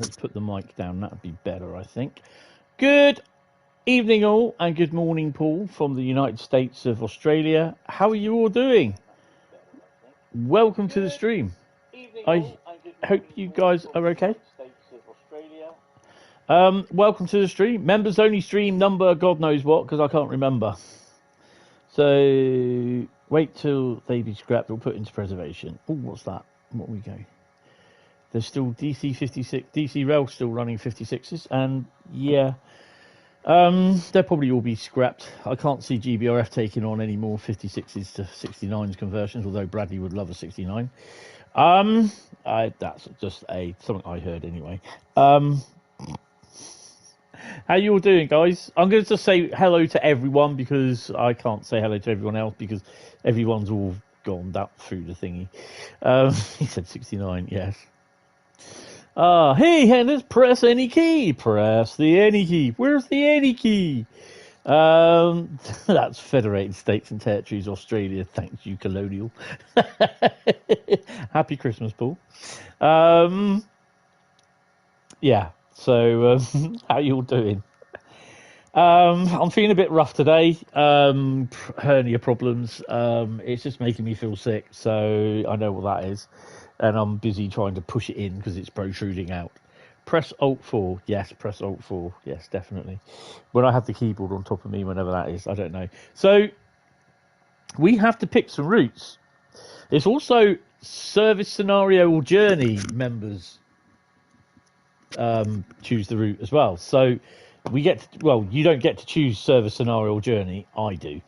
Let's put the mic down. That would be better, I think. Good evening, all, and good morning, Paul, from the United States of Australia. How are you all doing? Welcome to the stream. I hope you guys are okay. Welcome to the stream. Members only stream number, God knows what, because I can't remember. So wait till they be scrapped or put into preservation. Oh, what's that? What we go? There's still DC 56, DC Rail still running 56s, and yeah, they'll probably all be scrapped. I can't see GBRF taking on any more 56s to 69s conversions, although Bradley would love a 69. That's just something I heard anyway. How you all doing, guys? I'm going to just say hello to everyone because I can't say hello to everyone else because everyone's all gone through the thingy. He said 69, yes. Hey, Hentis, press any key. Press the any key. Where's the any key? That's Federated States and Territories, Australia. Thank you, Colonial. Happy Christmas, Paul. Yeah, so how you all doing? I'm feeling a bit rough today. Hernia problems. It's just making me feel sick, so I know what that is. And I'm busy trying to push it in because it's protruding out. Press Alt-4. Yes, press Alt-4. Yes, definitely. When I have the keyboard on top of me, whenever that is, I don't know. So we have to pick some routes. It's also service scenario or journey members choose the route as well. So we get to, well, you don't get to choose service scenario or journey. I do.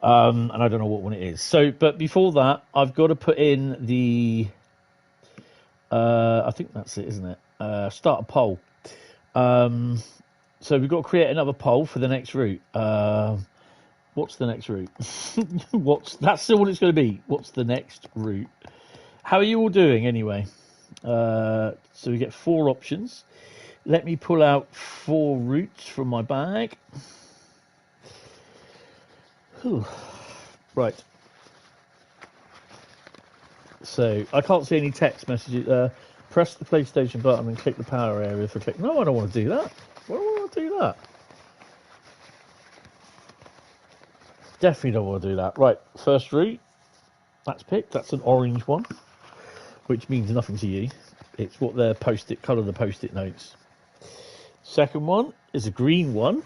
And I don't know what one it is. So, but before that, I've got to put in the... I think that's it, isn't it? Start a poll. So we've got to create another poll for the next route. What's the next route? That's still what it's going to be. What's the next route? How are you all doing anyway? So we get 4 options. Let me pull out 4 routes from my bag. Whew. Right. So I can't see any text messages. Press the PlayStation button and click the power area for click. No, I don't want to do that. Why do I want to do that? Definitely don't want to do that. Right, first route. That's picked. That's an orange one, which means nothing to you. It's what their post-it colour the post-it notes. Second one is a green one.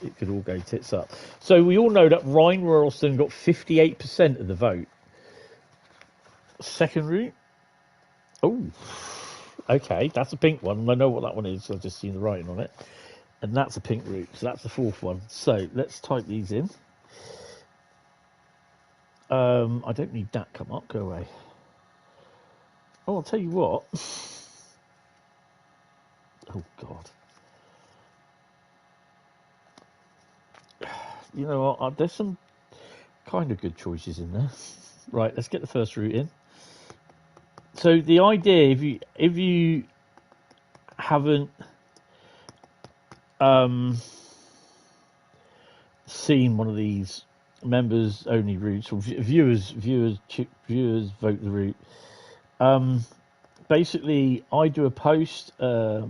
It could all go tits up. So we all know that Rhine, Ruhr, Osten got 58% of the vote. Second route. Oh, okay, that's a pink one. I know what that one is. I've just seen the writing on it. And that's a pink route. So that's the 4th one. So let's type these in. I don't need that come up. Go away. Oh, I'll tell you what. Oh, God. You know what? There's some kind of good choices in there. Right, let's get the first route in. So the idea, if you haven't seen one of these members only routes or viewers vote the route. Basically, I do a post, a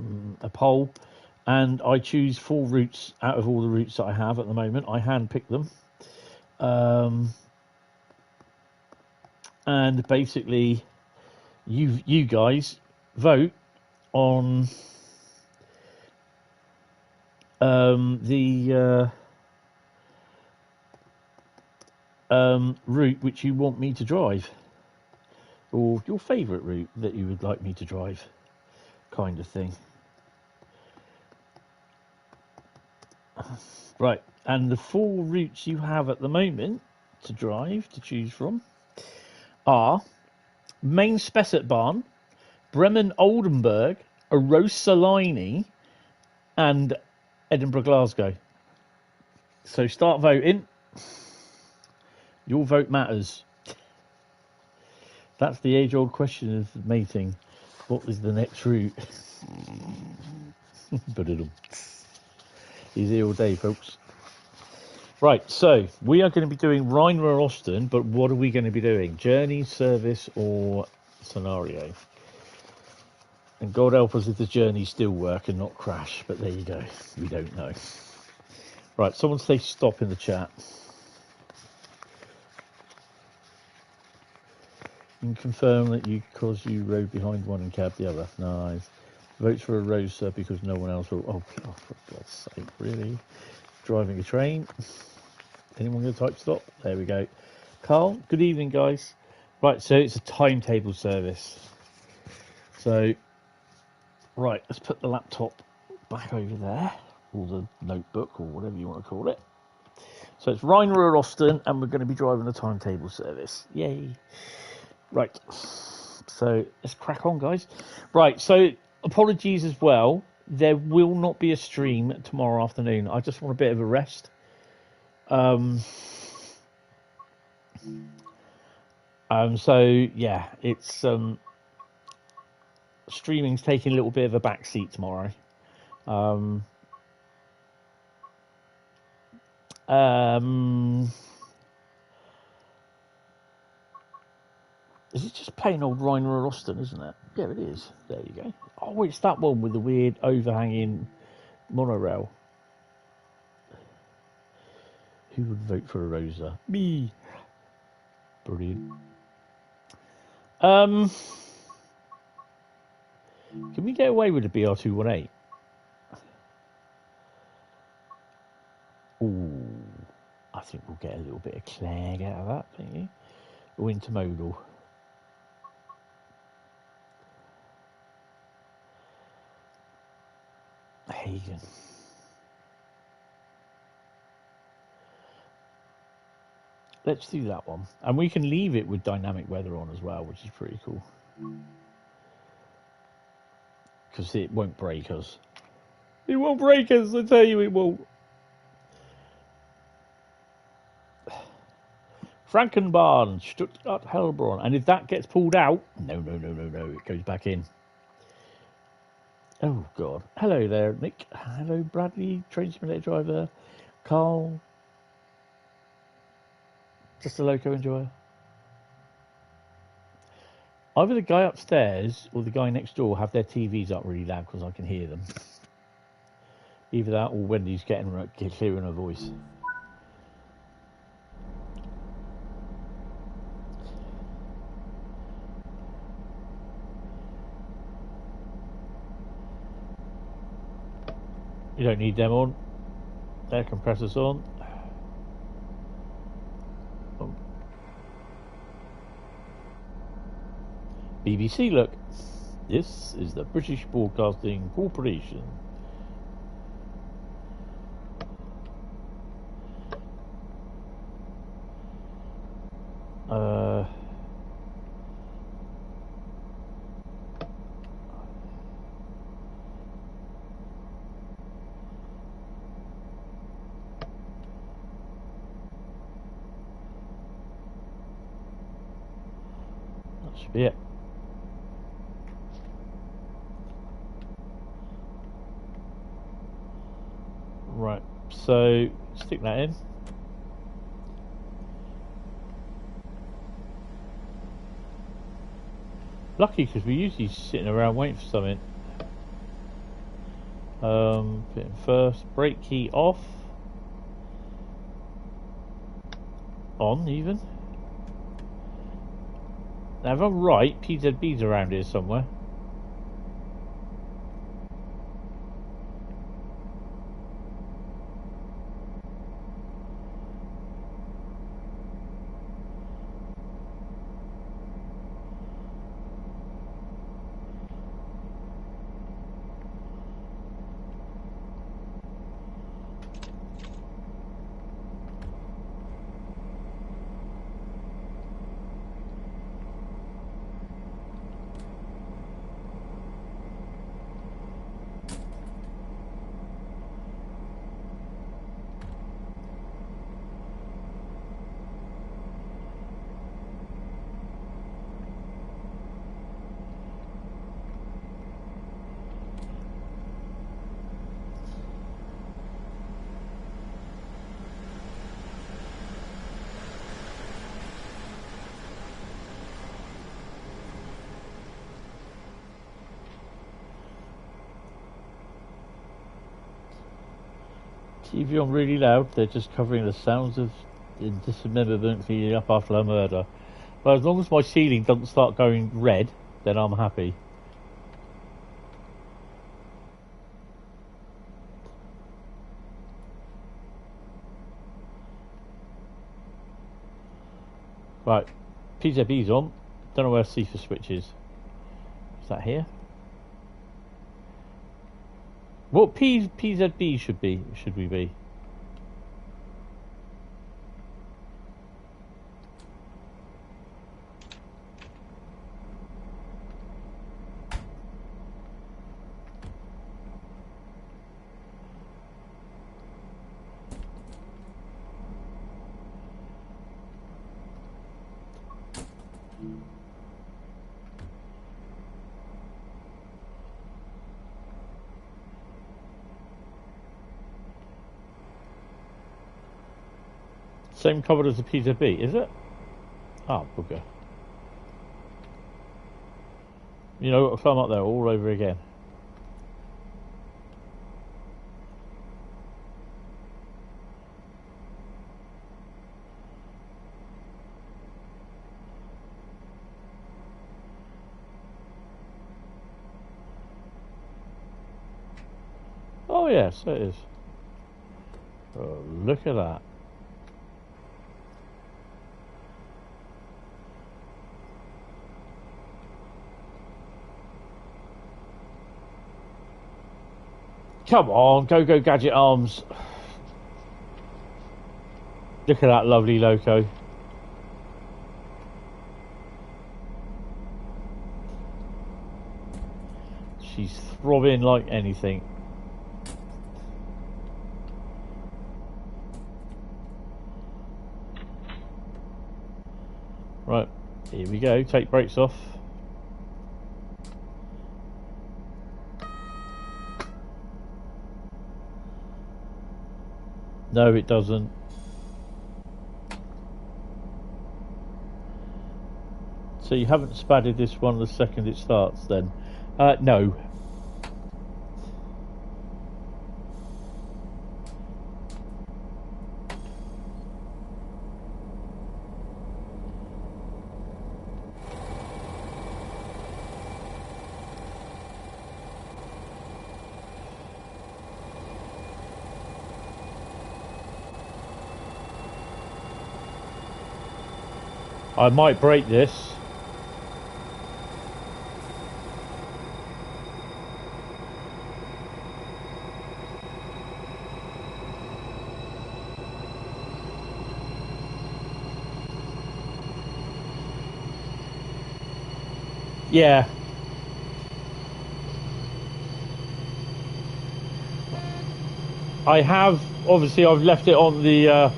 poll, and I choose 4 routes out of all the routes that I have at the moment. I hand pick them, and basically, you guys vote on the route which you want me to drive, or your favourite route that you would like me to drive, kind of thing. Right, and the 4 routes you have at the moment to drive, to choose from, are Main Spessartbahn, Bremen Oldenberg, Rosalini, and Edinburgh Glasgow. So start voting. Your vote matters. That's the age-old question of mating. What is the next route? But he's here all day, folks. Right, so we are going to be doing Rhine, Ruhr, Osten, but what are we going to be doing? Journey, service, or scenario? And God help us if the journeys still work and not crash, but there you go. We don't know. Right, someone say stop in the chat. You can confirm that because you rode behind one and cabbed the other. Nice. Votes for a rose, sir, because no one else will. Oh, for God's sake, really? Driving a train. Anyone going to type stop? There we go. Carl, good evening, guys. Right, so it's a timetable service. So, right, let's put the laptop back over there, or the notebook, or whatever you want to call it. So it's Rhine, Ruhr, Osten, and we're going to be driving a timetable service. Yay. Right, so let's crack on, guys. Right, so apologies as well. There will not be a stream tomorrow afternoon. I just want a bit of a rest. So yeah, it's streaming's taking a little bit of a backseat tomorrow. Is it just plain old Rhine or Osten, isn't it? Yeah, it is. There you go. Oh, it's that one with the weird overhanging monorail. Who would vote for a Rosa? Me. Brilliant. Can we get away with a BR218? Ooh, I think we'll get a little bit of clag out of that, don't you? Or intermodal. Hagen. Let's do that one. And we can leave it with dynamic weather on as well, which is pretty cool. Because it won't break us. It won't break us, I tell you it won't. Frankenbahn, Stuttgart, Hellbronn. And if that gets pulled out, no, it goes back in. Oh, God. Hello there, Nick. Hello, Bradley, train simulator driver. Carl. Just a loco enjoyer. Either the guy upstairs or the guy next door have their TVs up really loud because I can hear them. Either that or Wendy's getting clear in her voice. You don't need them on. Air compressors on. Oh. BBC, look. This is the British Broadcasting Corporation. That should be it. Right, so stick that in. Lucky because we're usually sitting around waiting for something. Put in first, brake key off. On even. Now if I'm right, PZB's around here somewhere. TV on really loud. They're just covering the sounds of dismemberment cleaning up after a murder. But as long as my ceiling doesn't start going red, then I'm happy. Right, PZB's on. Don't know where C for switch is. Is that here? What PZB should we be? Same cupboard as the PZB, is it? Ah, bugger. You know, I'll climb up there all over again. Oh yes, it is. Oh, look at that. Come on, go Gadget Arms. Look at that lovely loco. She's throbbing like anything. Right, here we go, take brakes off. No, it doesn't. So you haven't spadded this one the second it starts then? No. I might break this. Yeah. I have, obviously I've left it on the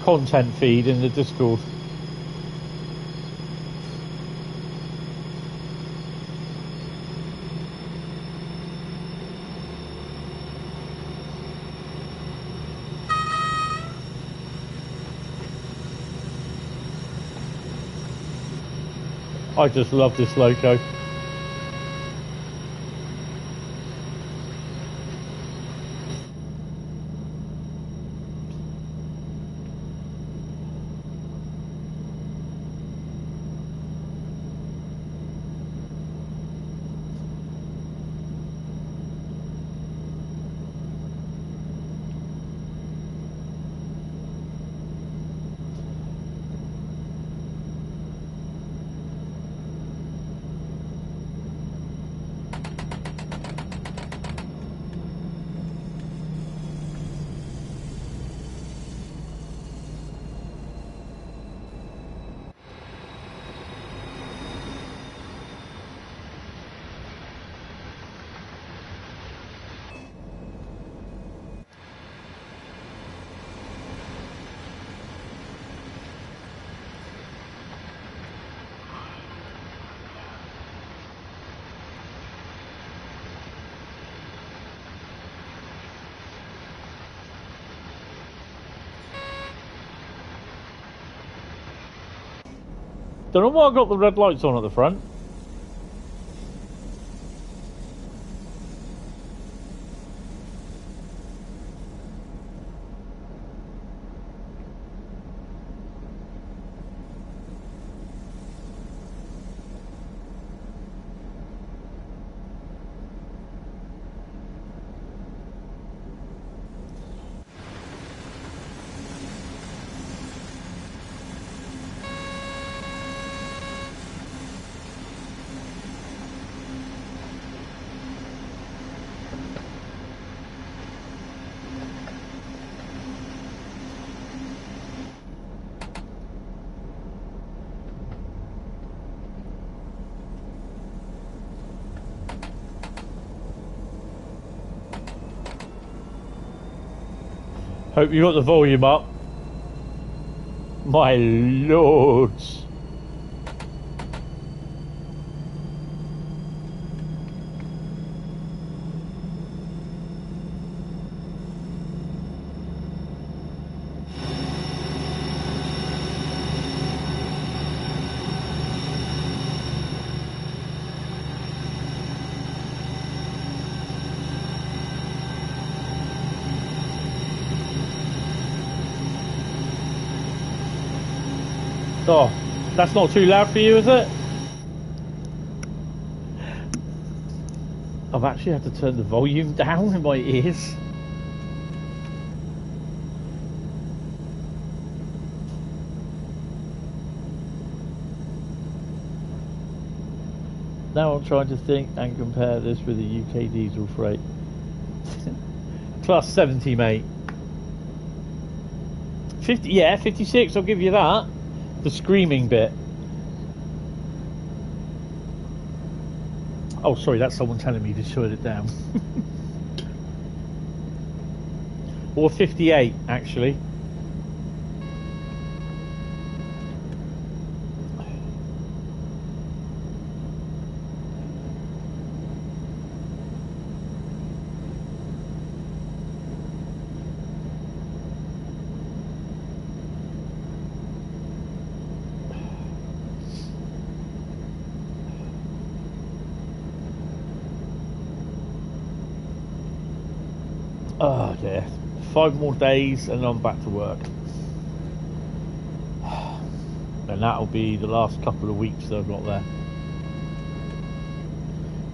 content feed in the Discord. I just love this loco. Don't know why I got the red lights on at the front. Hope you got the volume up. My lords. Oh, that's not too loud for you, is it? I've actually had to turn the volume down in my ears. Now I'm trying to think and compare this with the UK diesel freight. Plus 70, mate. 50, yeah, 56, I'll give you that. The screaming bit. Oh, sorry, that's someone telling me to shut it down. Or 58, actually. Oh dear. 5 more days and I'm back to work. And that'll be the last couple of weeks that I'm not there.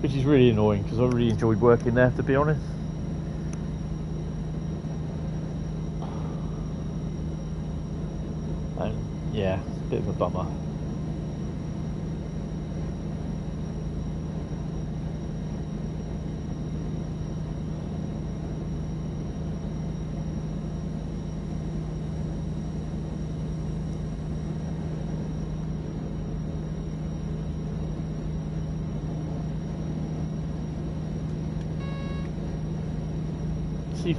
Which is really annoying because I really enjoyed working there, to be honest. And yeah, it's a bit of a bummer.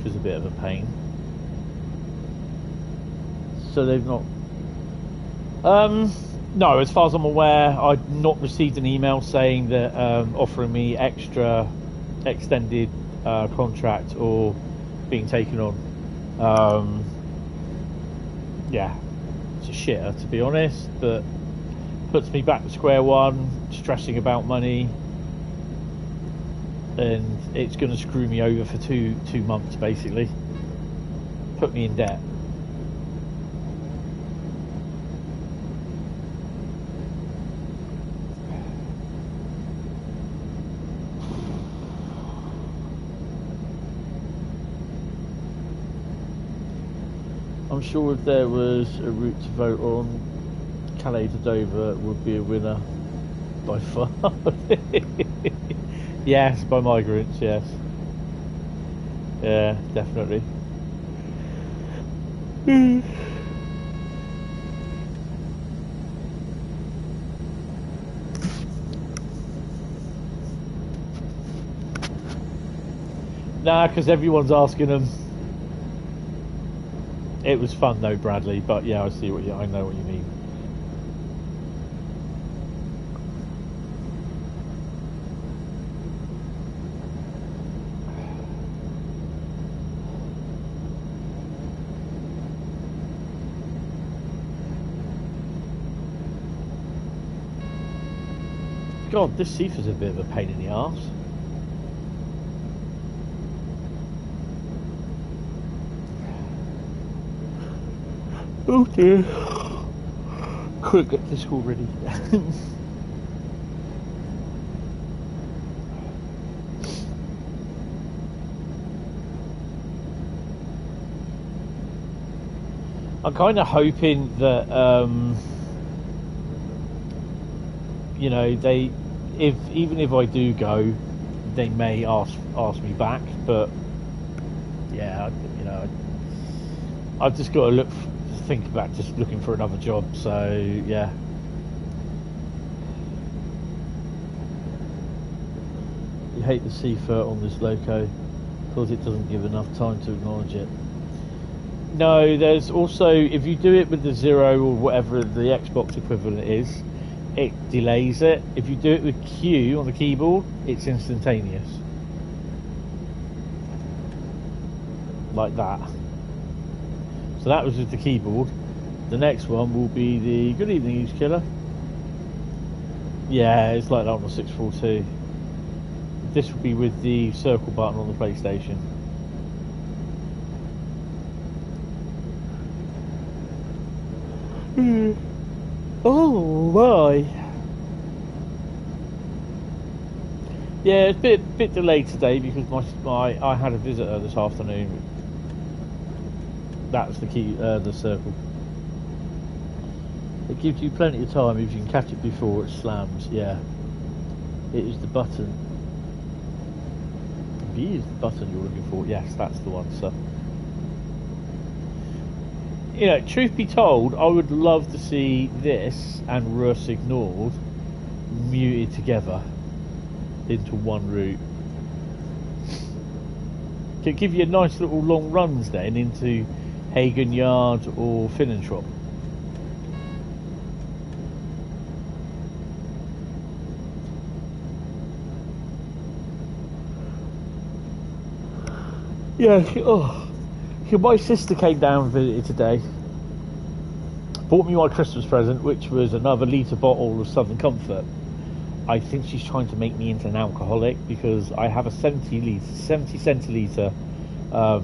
Is a bit of a pain. So they've not no, as far as I'm aware, I've not received an email saying that offering me extra extended contract or being taken on. Yeah, it's a shitter, to be honest, but puts me back to square one, stressing about money. And it's going to screw me over for two months, basically. Put me in debt. I'm sure if there was a route to vote on, Calais to Dover would be a winner by far. Yes, by migrants, yes. Yeah, definitely. Nah, because everyone's asking them. It was fun though, Bradley, but yeah, I see what I know what you mean. God, this Seafa's a bit of a pain in the arse. Oh dear. Couldn't get this all ready. I'm kind of hoping that you know, even if I do go, they may ask me back. But yeah, you know, I've just got to think about just looking for another job. So yeah. You hate the CFIRT on this loco because it doesn't give enough time to acknowledge it. No, there's also, if you do it with the 0 or whatever the Xbox equivalent is, it delays it. If you do it with Q on the keyboard, it's instantaneous. Like that. So that was with the keyboard. The next one will be the good evening, Use Killer. Yeah, it's like that on the 642. This will be with the circle button on the PlayStation. Oh my! Yeah, it's a bit delayed today because I had a visitor this afternoon. That's the key, the circle. It gives you plenty of time if you can catch it before it slams. Yeah, it is the button. B is the button you're looking for. Yes, that's the one, sir. You know, truth be told, I would love to see this and Ruhr ignored muted together into one route. Could give you a nice little long runs then into Hagen Yard or Finnentrop. Yeah, oh. My sister came down and visited today. Bought me my Christmas present, which was another litre bottle of Southern Comfort. I think she's trying to make me into an alcoholic because I have a 70 centilitre, I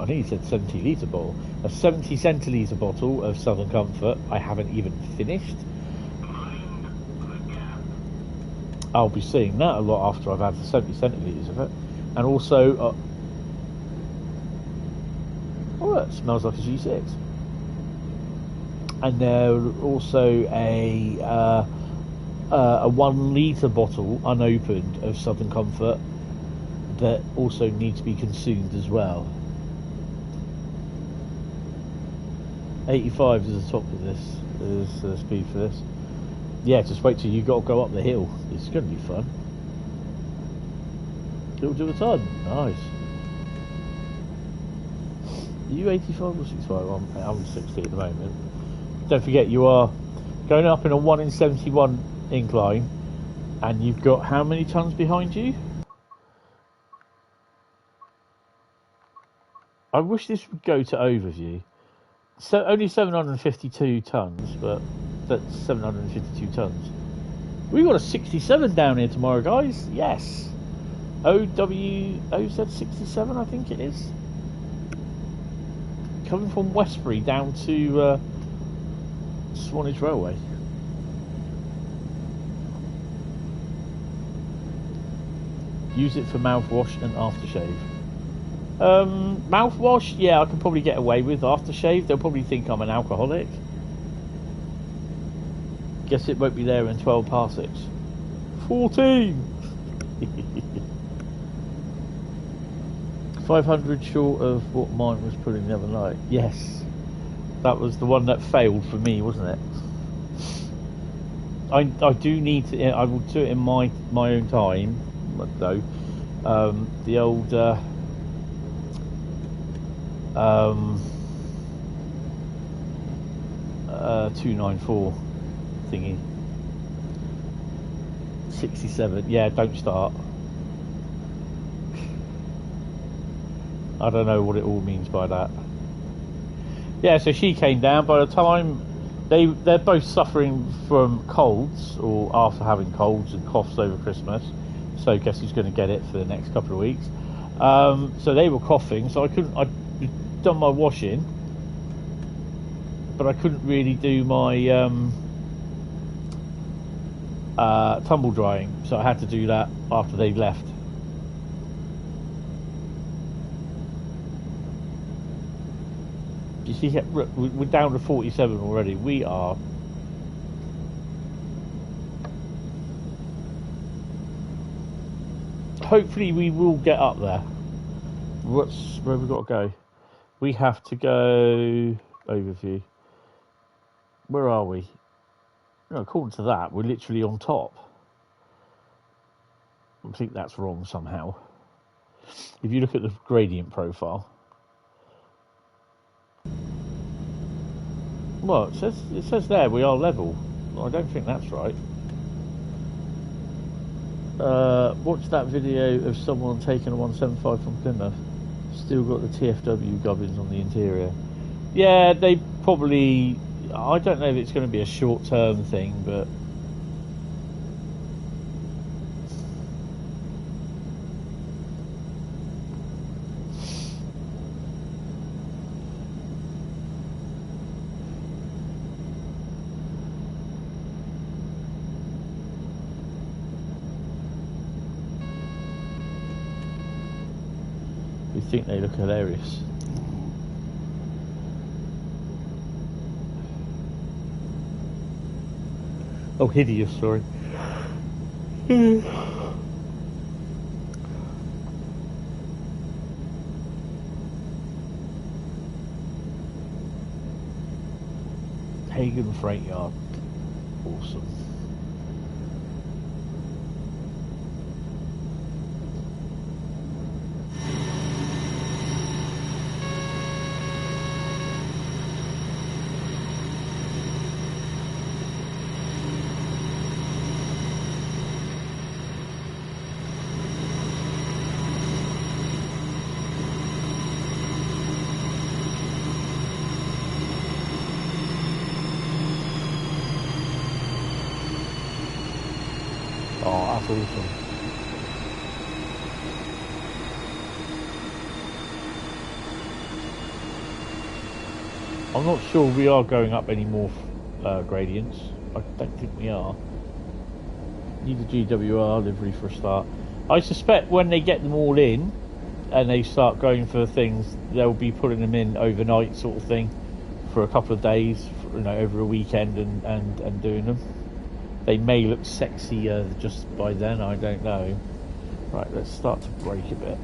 think he said 70 litre bottle, a 70 centilitre bottle of Southern Comfort. I haven't even finished. I'll be seeing that a lot after I've had the 70 centilitres of it. And also, oh, it smells like a G6. And there's also a 1 litre bottle unopened of Southern Comfort that also needs to be consumed as well. 85 is the top of this, is the speed for this. Yeah, just wait till you got to go up the hill. It's going to be fun. It'll do a ton. Nice. Are you 85 or 65? I'm 60 at the moment. Don't forget, you are going up in a 1 in 71 incline, and you've got how many tons behind you? I wish this would go to overview. So only 752 tons, but that's 752 tons. We've got a 67 down here tomorrow, guys. Yes. OZ67, I think it is. Coming from Westbury down to Swanage Railway. Use it for mouthwash and aftershave. Mouthwash, yeah, I can probably get away with. Aftershave, they'll probably think I'm an alcoholic. Guess it won't be there in 12 parsecs. 14! 500 short of what mine was putting the other night. Yes. That was the one that failed for me, wasn't it? I do need to. I will do it in my own time, though. The old 294 thingy. 67. Yeah, don't start. I don't know what it all means by that. Yeah, so she came down. By the time they're both suffering from colds, or after having colds and coughs over Christmas, so guess who's going to get it for the next couple of weeks. So they were coughing, so I'd done my washing, but I couldn't really do my tumble drying, so I had to do that after they left. You see, we're down to 47 already. We are. Hopefully we will get up there. Where have we got to go? We have to go overview. Where are we? No, according to that, we're literally on top. I think that's wrong somehow. If you look at the gradient profile. Well, it says there we are level. I don't think that's right. Watch that video of someone taking a 175 from Plymouth. Still got the TFW gubbins on the interior. Yeah, they probably... I don't know if it's going to be a short-term thing, but... we think they look hilarious. Oh, hideous, sorry. Hagen Freight Yard. Awesome. Awesome. I'm not sure we are going up any more gradients. I don't think we are. Need a GWR livery for a start. I suspect when they get them all in and they start going for things, they'll be putting them in overnight sort of thing for a couple of days, you know, over a weekend and doing them. They may look sexier just by then, I don't know. Right, let's start to brake a bit.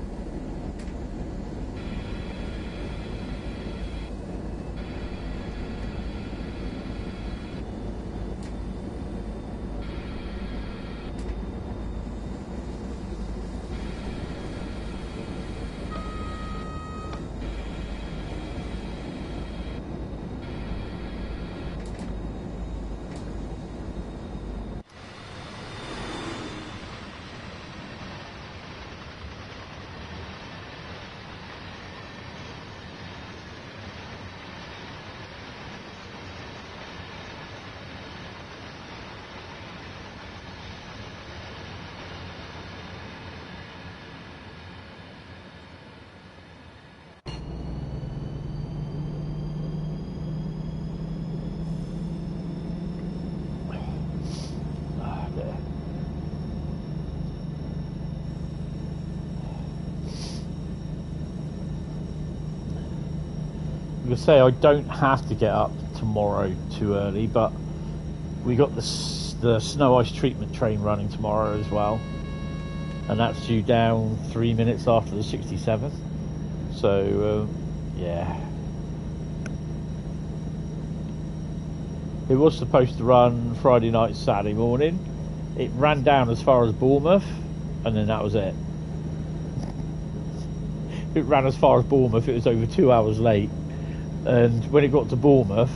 I'm going to say I don't have to get up tomorrow too early, but we got the snow ice treatment train running tomorrow as well, and that's due down 3 minutes after the 67th. So yeah, it was supposed to run Friday night, Saturday morning. It ran down as far as Bournemouth, and then that was it. It ran as far as Bournemouth. It was over 2 hours late. And when it got to Bournemouth,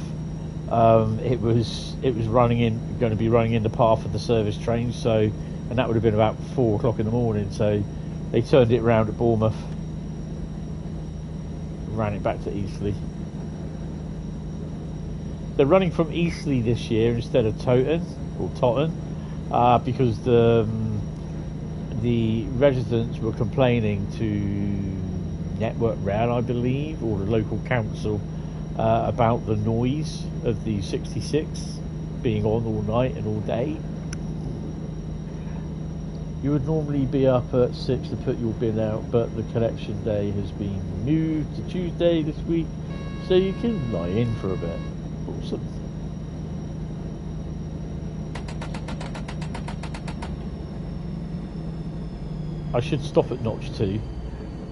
it was going to be running in the path of the service train. So, and that would have been about 4 o'clock in the morning. So, they turned it round at Bournemouth, ran it back to Eastleigh. They're running from Eastleigh this year instead of Totten because the residents were complaining to Network Rail, I believe, or the local council. About the noise of the 66 being on all night and all day. You would normally be up at 6 to put your bin out, but the collection day has been moved to Tuesday this week, so you can lie in for a bit. Awesome. I should stop at notch 2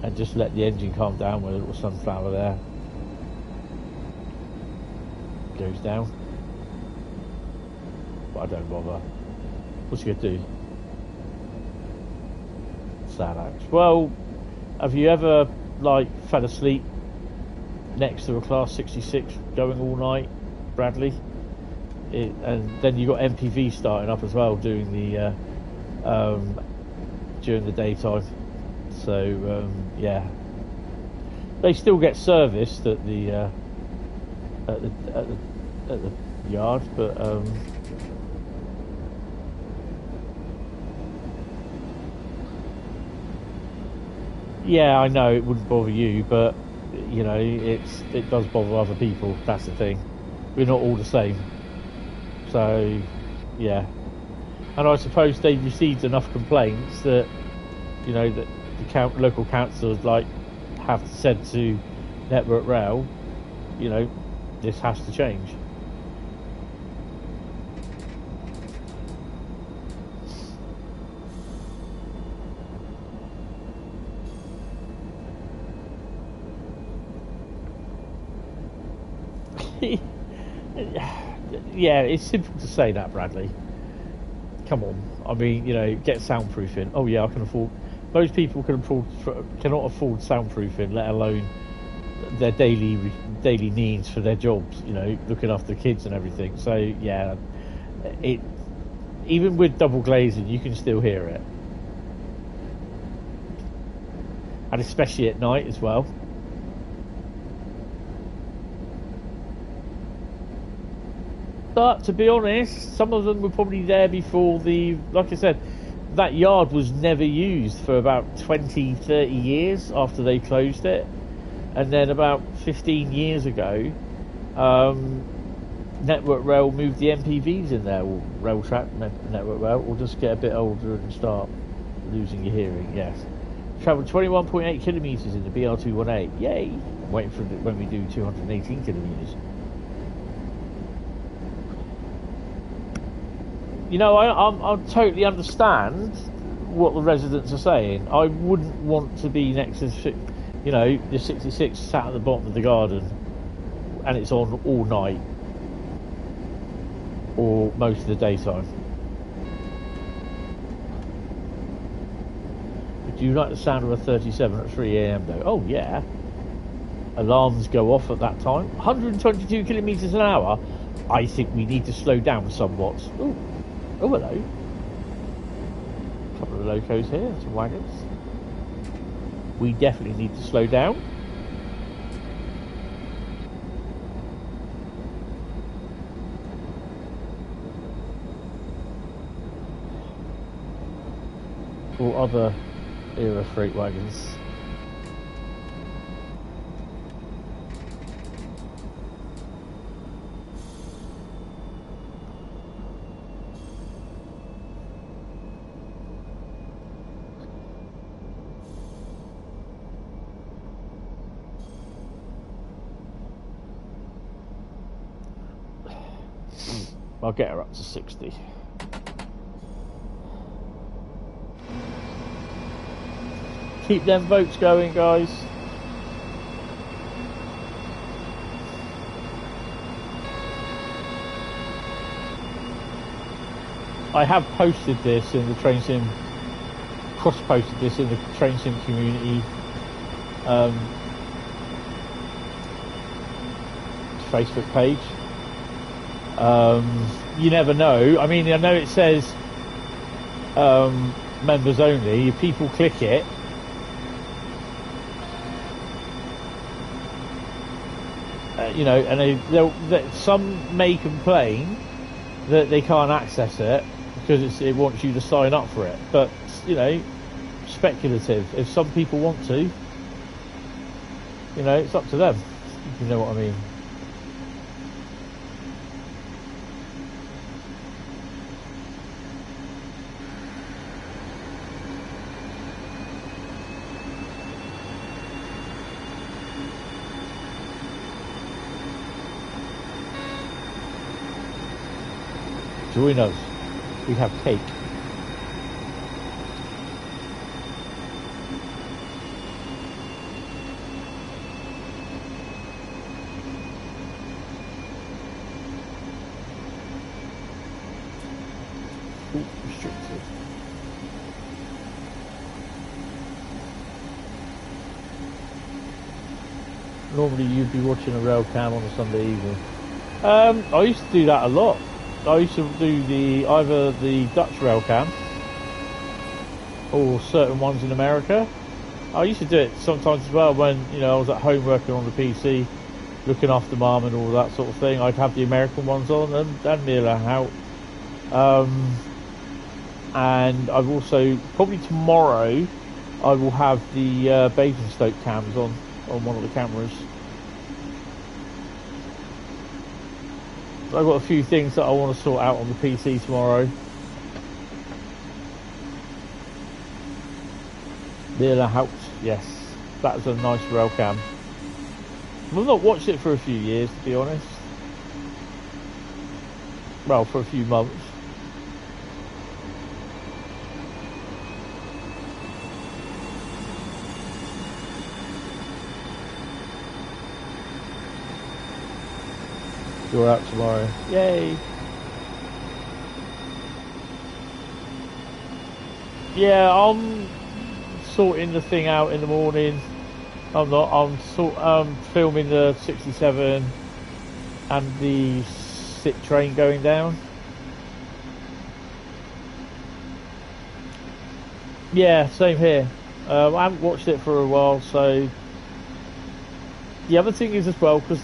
and just let the engine calm down with a little sunflower there. Goes down, but I don't bother. What's he gonna do? Sad act. Well, have you ever like fell asleep next to a class 66 going all night Bradley. And then you got MPV starting up as well during the daytime. So yeah, they still get serviced at the yard, but yeah, I know it wouldn't bother you, but you know it does bother other people. That's the thing. We're not all the same. So yeah, and I suppose they've received enough complaints that you know that the local councils have said to Network Rail, you know, this has to change. Yeah, it's simple to say that, Bradley. Come on, I mean, you know, get soundproofing. Oh yeah, I can afford. Most people cannot afford soundproofing, let alone their daily needs for their jobs. You know, looking after the kids and everything. So yeah, even with double glazing, you can still hear it, and especially at night as well. But to be honest, some of them were probably there before like I said, that yard was never used for about 20, 30 years after they closed it. And then about 15 years ago, Network Rail moved the MPVs in there, or rail track, Network Rail, or just get a bit older and start losing your hearing, yes. Travelled 21.8 kilometres in the BR218, yay! I'm waiting for when we do 218 kilometres. You know, I totally understand what the residents are saying. I wouldn't want to be next to, you know, the 66 sat at the bottom of the garden and it's on all night or most of the daytime. Do you like the sound of a 37 at 3 AM though? Oh yeah. Alarms go off at that time. 122 kilometres an hour. I think we need to slow down somewhat. Ooh. Oh, hello. A couple of locos here, some wagons. We definitely need to slow down. Or other era freight wagons. I'll get her up to 60. Keep them votes going, guys. I have posted this in the train sim, cross-posted this in the train sim community Facebook page. You never know. I mean, I know it says members only. If people click it, you know, and some may complain that they can't access it because it wants you to sign up for it. But you know, speculative. If some people want to, you know, it's up to them. You know what I mean. Join us. We have cake. Ooh, restricted. Normally you'd be watching a Railcam on a Sunday evening. I used to do that a lot. I used to do either the Dutch Railcam or certain ones in America. I used to do it sometimes as well when, you know, I was at home working on the PC, looking after mum and all that sort of thing. I'd have the American ones on and nearly out. And I've also, probably tomorrow, I will have the Basingstoke cams on one of the cameras. I've got a few things that I want to sort out on the PC tomorrow. Nearly out, yes. That's a nice rail cam. I've not watched it for a few years, to be honest. Well, for a few months. You're out tomorrow. Yay! Yeah, I'm sorting the thing out in the morning. I'm not. I'm filming the 67 and the sit train going down. Yeah, same here. I haven't watched it for a while, so the other thing is as well, because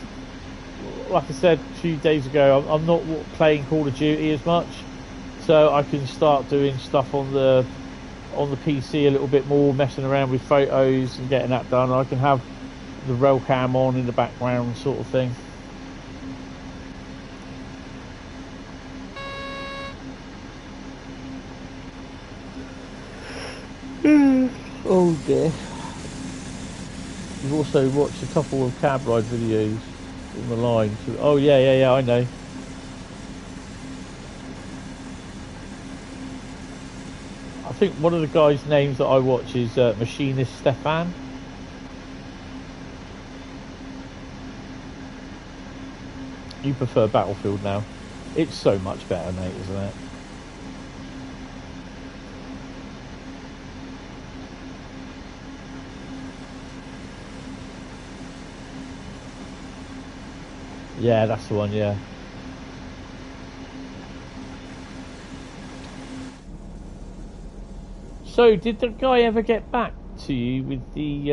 like I said a few days ago, I'm not playing Call of Duty as much, so I can start doing stuff on the PC a little bit more, messing around with photos and getting that done. I can have the rail cam on in the background, sort of thing. Oh dear. You've also watched a couple of cab ride videos on the line. Oh yeah, I know. I think one of the guys' names that I watch is Machinist Stefan. You prefer Battlefield now? It's so much better, mate, isn't it? Yeah, that's the one, yeah. So, did the guy ever get back to you with the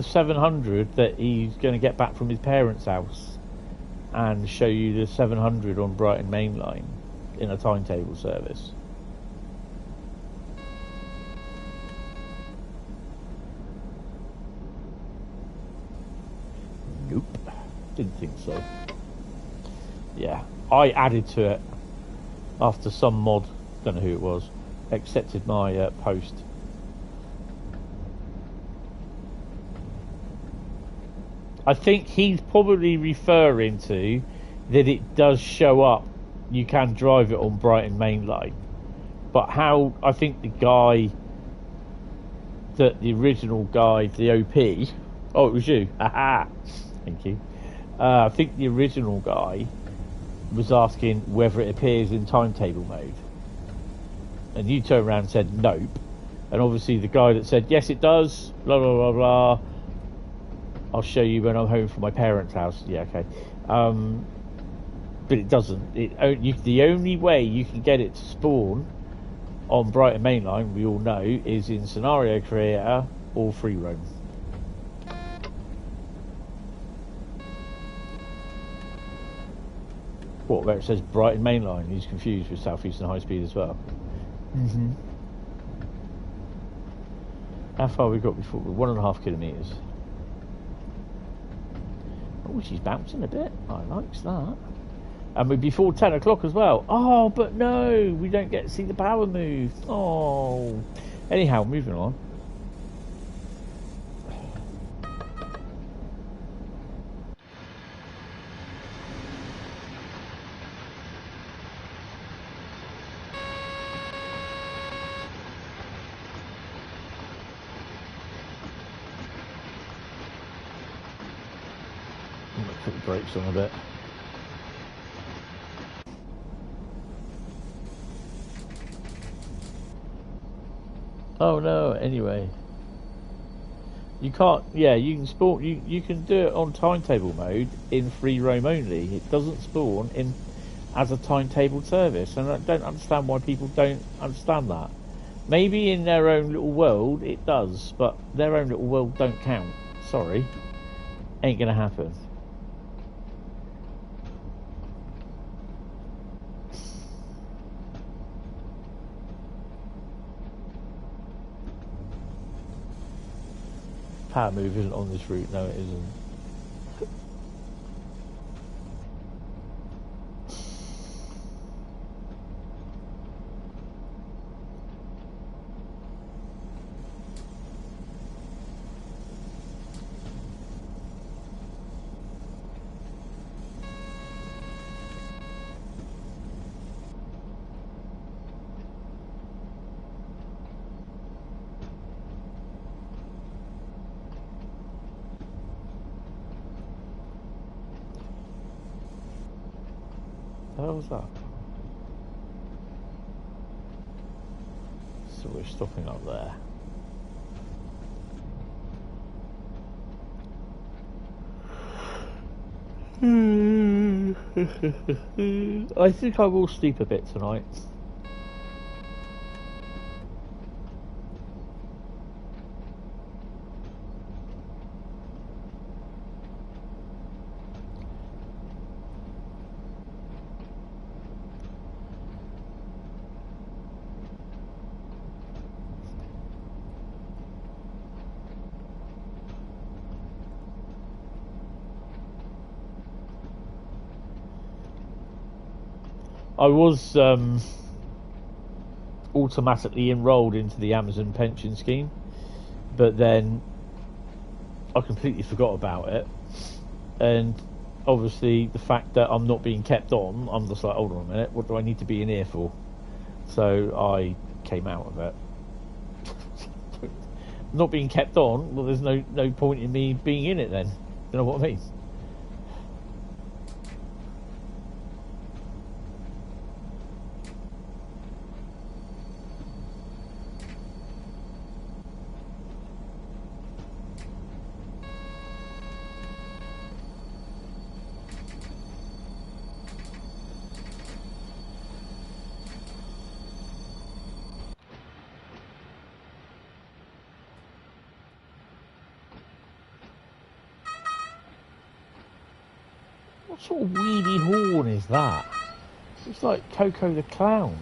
700 that he's going to get back from his parents' house and show you the 700 on Brighton Mainline in a timetable service? Nope, didn't think so. Yeah, I added to it after some mod, don't know who it was, accepted my post. I think he's probably referring to that it does show up, you can drive it on Brighton Mainline, but how, I think the guy, the original guy, the OP, oh it was you, haha, thank you. I think the original guy was asking whether it appears in timetable mode, and you turned around and said nope, and obviously the guy that said yes it does, blah blah blah blah, I'll show you when I'm home from my parents' house. Yeah, okay. But it doesn't. The only way you can get it to spawn on Brighton Mainline, we all know, is in Scenario Creator or Free Roam. What, where it says Brighton Mainline, he's confused with Southeastern Highspeed as well. How far we got before? 1.5 kilometres. Oh, she's bouncing a bit. I likes that. And we're before 10 o'clock as well. Oh, but no, we don't get to see the power move. Oh. Anyhow, moving on. Put the brakes on a bit. Oh no, anyway. You can't. Yeah, you can spawn. You can do it on timetable mode in free roam only. It doesn't spawn in as a timetable service, and I don't understand why people don't understand that. Maybe in their own little world it does, but their own little world don't count. Sorry, ain't gonna happen. Power move isn't on this route. No, it isn't. What was that? So we're stopping up there. I think I will sleep a bit tonight. I was automatically enrolled into the Amazon pension scheme, but then I completely forgot about it, and obviously the fact that I'm not being kept on, I'm just like, hold on a minute, what do I need to be in here for? So I came out of it. Not being kept on, well, there's no point in me being in it then. You know what I mean? What sort of weedy horn is that? It's like Coco the Clown.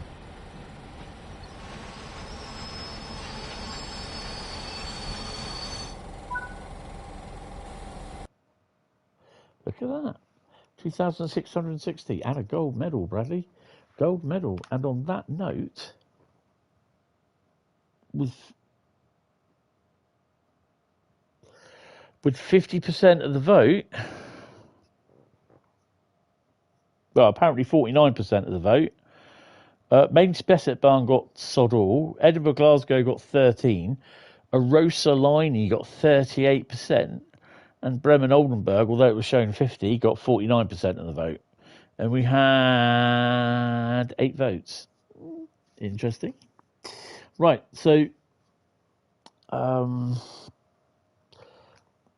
Look at that. 2,660 and a gold medal, Bradley. Gold medal. And on that note, with 50% of the vote, well, apparently 49% of the vote, Main Spessart got sod all, Edinburgh Glasgow got 13, Arosa Liney got 38%, and Bremen Oldenberg, although it was showing 50, got 49% of the vote. And we had 8 votes. Interesting. Right, so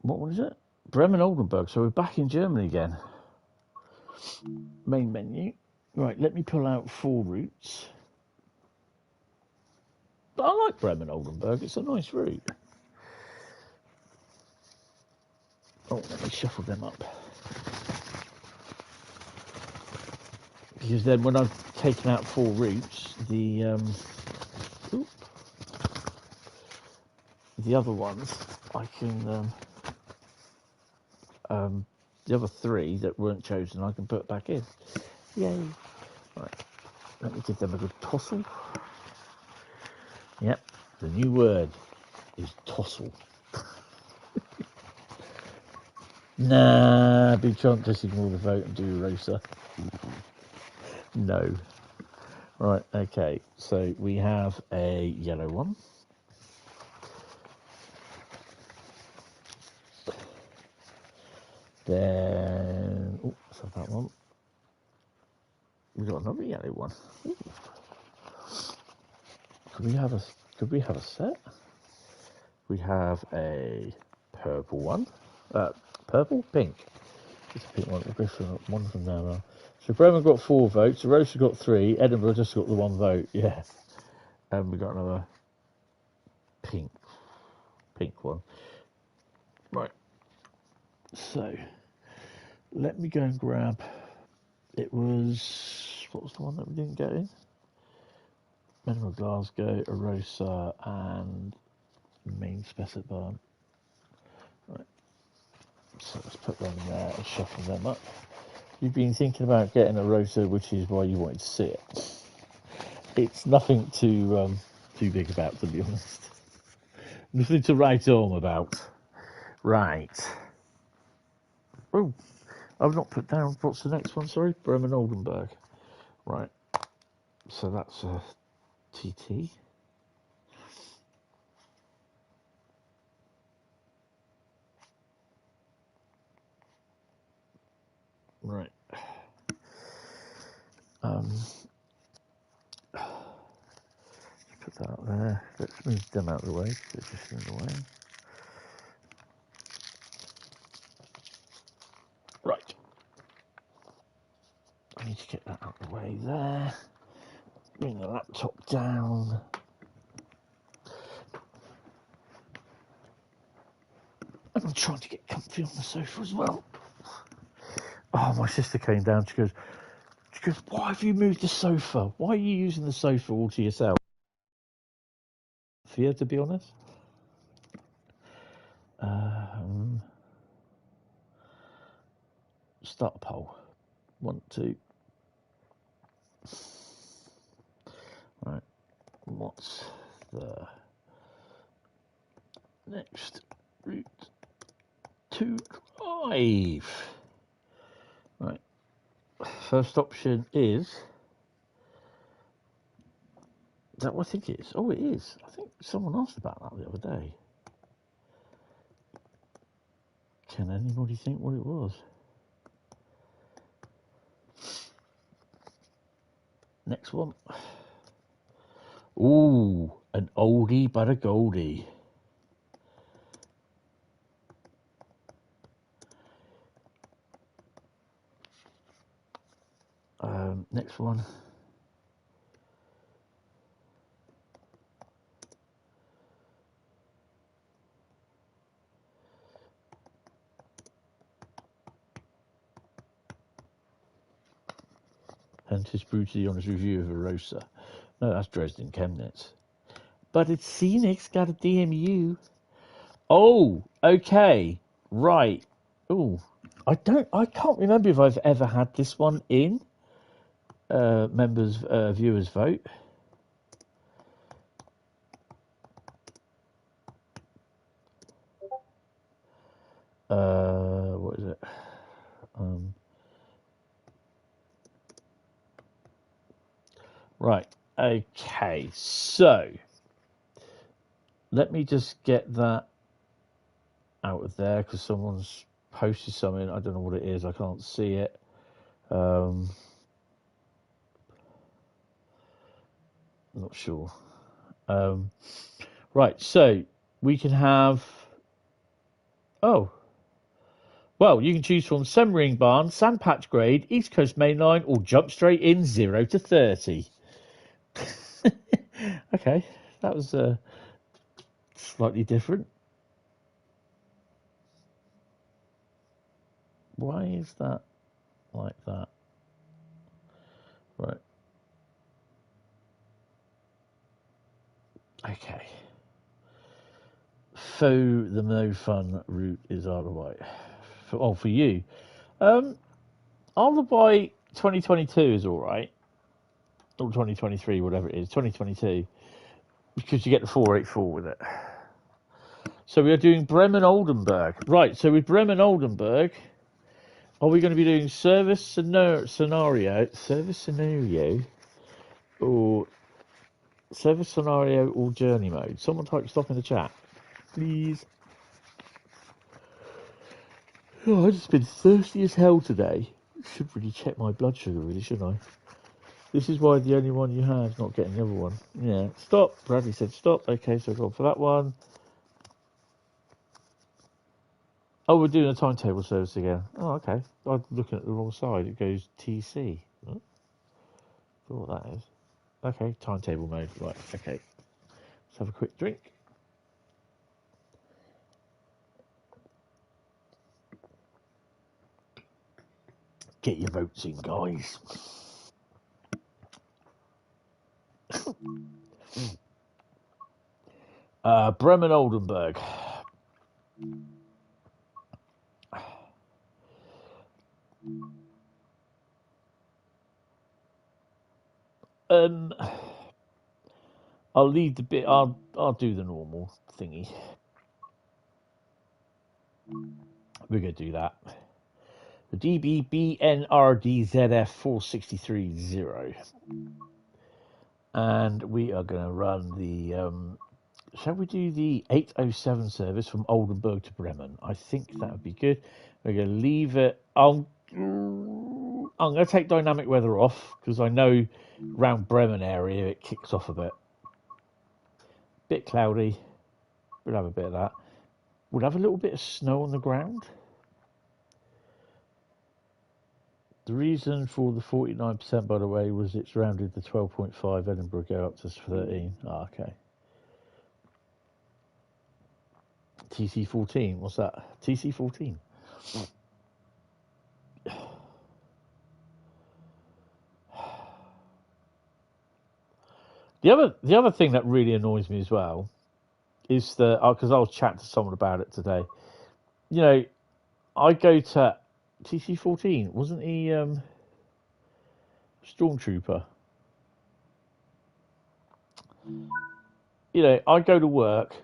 what was it? Bremen Oldenburg. So we're back in Germany again. Main menu. Right, let me pull out 4 routes. But I like Bremen Oldenburg. It's a nice route. Oh, let me shuffle them up. Because then when I've taken out 4 routes, the other ones I can the other 3 that weren't chosen I can put back in. Yay. Right. Let me give them a good tossle. Yep. The new word is tossle. Nah, big chance just ignore the vote and do Rosa. No. Right, okay. So we have a yellow one. Then, oh, so that one. We got another yellow one. Ooh. Could we have a set? We have a purple one. Purple? Pink. It's a pink one. We'll go for one from now. So Bremen got 4 votes. Rosa got 3. Edinburgh just got the 1 vote. Yeah. And we got another pink one. Right. So let me go and grab. It was, what was the one that we didn't get in? Edinburgh, Glasgow, Arosa, and main specifier. Right. So let's put them there and shuffle them up. You've been thinking about getting a Rosa, which is why you wanted to see it. It's nothing too big about, to be honest. Nothing to write home about. Right. Oh, I've not put down, what's the next one, sorry? Bremen Oldenberg. Right. So that's a TT. Right. Put that up there. Let's move them out of the way. They're just in the way. Right. I need to get that out of the way there. Bring the laptop down. And I'm trying to get comfy on the sofa as well. Oh, my sister came down. She goes, why have you moved the sofa? Why are you using the sofa all to yourself? Fear, to be honest. Start a poll. 1, 2. Right. What's the next route to drive? Right. First option is that what I think it is? Oh, it is. I think someone asked about that the other day. Can anybody think what it was? Next one. Ooh, an oldie but a goldie. Next one. Hentis brutally honest review of Arosa. No, that's Dresden Chemnitz. But it's Scenics got a DMU. Oh, okay. Right. Oh, I can't remember if I've ever had this one in viewers vote. What is it? Right. Okay. So let me just get that out of there because someone's posted something. I don't know what it is. I can't see it. I'm not sure. Right. So we can have. Oh. Well, you can choose from Semmering Barn, Sandpatch Grade, East Coast Mainline, or jump straight in 0 to 30. Okay, that was slightly different. Why is that like that? Right. Okay. So the no fun route is Isle of Wight. For you. Isle of Wight 2022 is all right. Or 2023, whatever it is. 2022. Because you get the 484 with it. So we are doing Bremen Oldenberg. Right, so with Bremen Oldenberg, are we going to be doing service scenario, or service scenario or journey mode? Someone type stop in the chat, please. Oh, I've just been thirsty as hell today. Should really check my blood sugar, really, shouldn't I? This is why the only one you have is not getting the other one. Yeah, stop. Bradley said stop. Okay, so I've gone for that one. Oh, we're doing a timetable service again. Oh, okay. I'm looking at the wrong side. It goes TC. Oh, what that is. Okay, timetable mode. Right, okay. Let's have a quick drink. Get your votes in, guys. Bremen Oldenberg. I'll leave the bit. I'll do the normal thingy. We're gonna do that. The DBBNRDZF4630, and we are gonna run the. Shall we do the 807 service from Oldenburg to Bremen? I think that would be good. We're gonna leave it. I'm gonna take dynamic weather off because I know around Bremen area it kicks off a bit. Bit cloudy. We'll have a bit of that. We'll have a little bit of snow on the ground. The reason for the 49%, by the way, was it's rounded to 12.5. Edinburgh go up to 13. Oh, okay. TC14. What's that? TC14. The other thing that really annoys me as well is that, because I was chatting to someone about it today. You know, I go to TC14. Wasn't he Stormtrooper? You know, I go to work.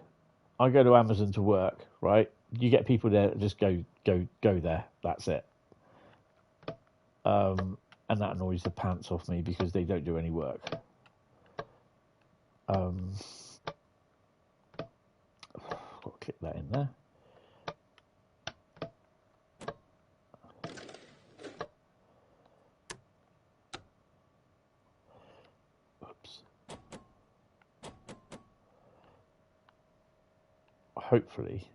I go to Amazon to work, right? You get people there that just go there. That's it. And that annoys the pants off me because they don't do any work. Got to click that in there. Oops. Hopefully,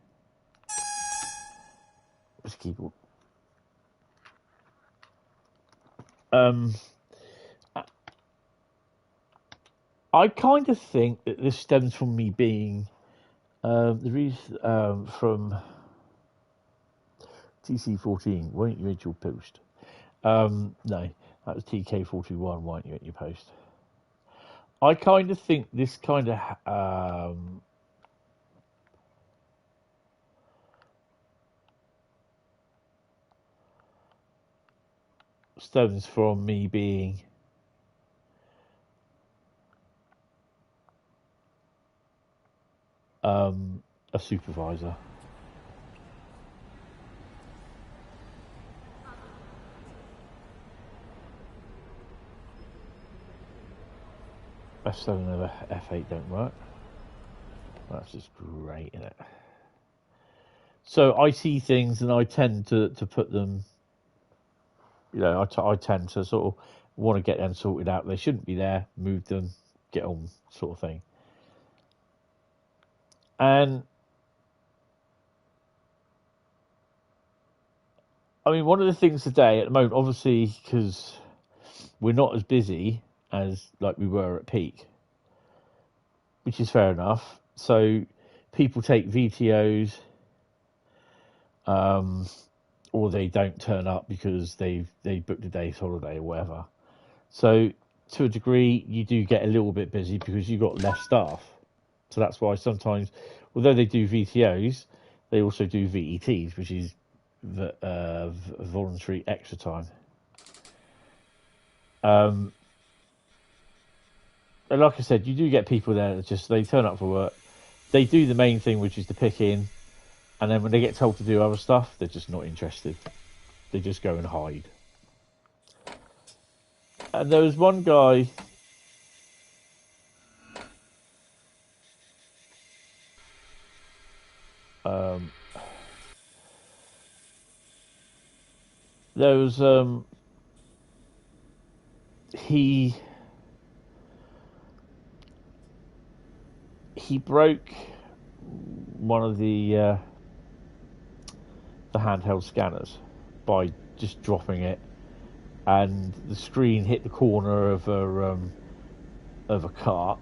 this keyboard. I kind of think that this stems from me being the reason from TC14. Won't you at your post? No, that was TK41. Won't you at your post? I kind of think this kind of stems from me being a supervisor. F7 and F8 don't work. That's just great, isn't it? So I see things and I tend to put them, you know, I tend to sort of want to get them sorted out. They shouldn't be there, move them, get on, sort of thing. And I mean, one of the things today at the moment, obviously, because we're not as busy as like we were at peak, which is fair enough. So people take VTOs, or they don't turn up because they booked a day's holiday or whatever. So to a degree, you do get a little bit busy because you've got less staff. So that's why sometimes, although they do VTOs, they also do VETs, which is voluntary extra time. And like I said, you do get people there that just, they turn up for work, they do the main thing, which is the pick in, and then when they get told to do other stuff, they're just not interested. They just go and hide. And there was one guy, there was he broke one of the the handheld scanners by just dropping it, and the screen hit the corner of a cart,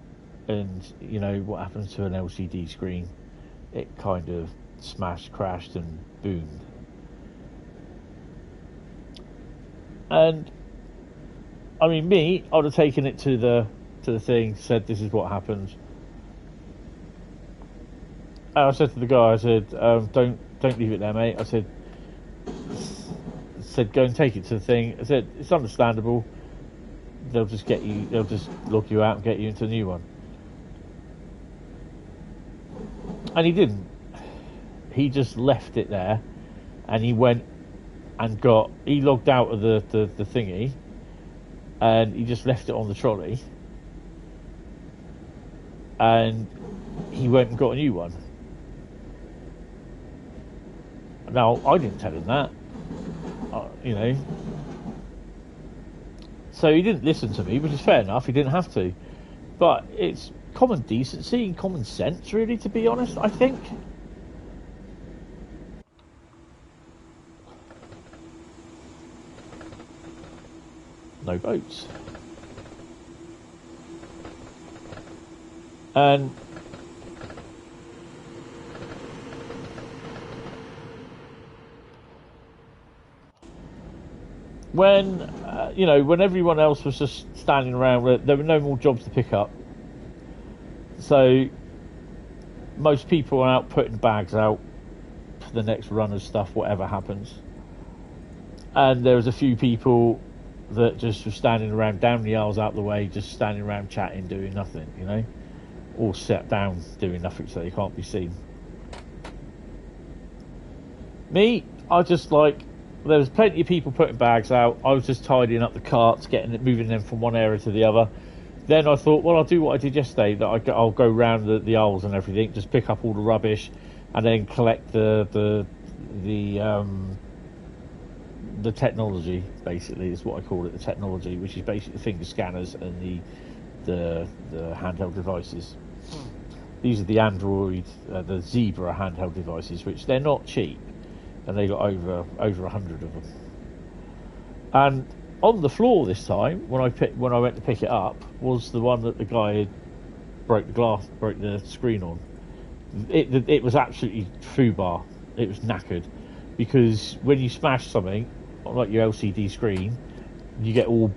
and you know what happens to an LCD screen? It kind of smashed, crashed, and boomed. And I mean, me, I'd have taken it to the thing, said this is what happened. And I said to the guy, I said, don't leave it there, mate. I said, go and take it to the thing. I said, it's understandable. They'll just log you out and get you into a new one. And he didn't. He just left it there, and he went and he logged out of the thingy, and he just left it on the trolley, and he went and got a new one. Now, I didn't tell him that, you know. So he didn't listen to me, which is fair enough, he didn't have to. But it's common decency and common sense, really, to be honest, I think. No boats. And when you know, when everyone else was just standing around, there were no more jobs to pick up, so most people are out putting bags out for the next run of stuff, whatever happens. And there was a few people that just were standing around down the aisles out the way, just standing around chatting, doing nothing, you know, or sat down doing nothing so they can't be seen. Me, I just there was plenty of people putting bags out. I was just tidying up the carts, moving them from one area to the other. Then I thought, well, I'll do what I did yesterday, that I'll go round the aisles and everything, just pick up all the rubbish, and then collect the technology, basically, is what I call it, the technology, which is basically the finger scanners and the handheld devices. These are the Android, the Zebra handheld devices, which they're not cheap, and they got over 100 of them. And on the floor this time, when I went to pick it up, was the one that the guy had broke the screen on. It was absolutely foobar. It was knackered, because when you smash something like your LCD screen, you get all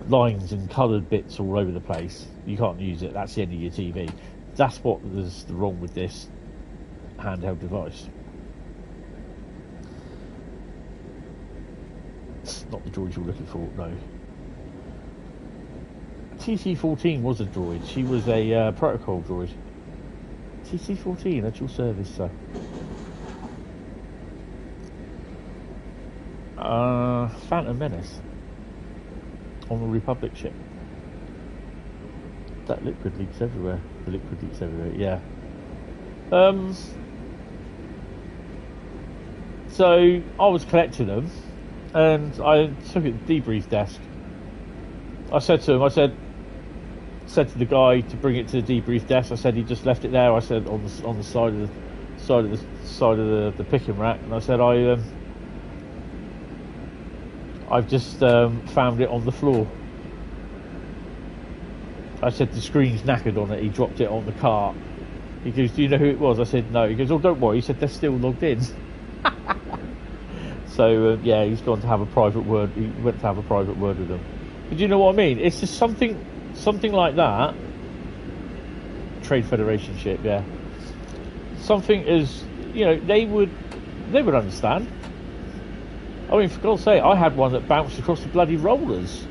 lines and coloured bits all over the place. You can't use it. That's the end of your TV. That's what was wrong with this handheld device. It's not the droid you're looking for, no. TC-14 was a droid. She was a protocol droid. TC-14 at your service, sir. Phantom Menace on the Republic ship. That liquid leaks everywhere. The liquid leaks everywhere, yeah. So I was collecting them, and I took it to the debrief desk. I said to him, said to the guy to bring it to the debrief desk. I said he just left it there. I said on the side of the picking rack, and I said I've just found it on the floor. I said the screen's knackered on it. He dropped it on the cart. He goes, do you know who it was? I said no. He goes, oh, don't worry. He said they're still logged in. So yeah, he's gone to have a private word. He went to have a private word with them. But you know what I mean? It's just something like that. Trade Federation ship, yeah. Something is, you know, they would understand. I mean, for God's sake, I had one that bounced across the bloody rollers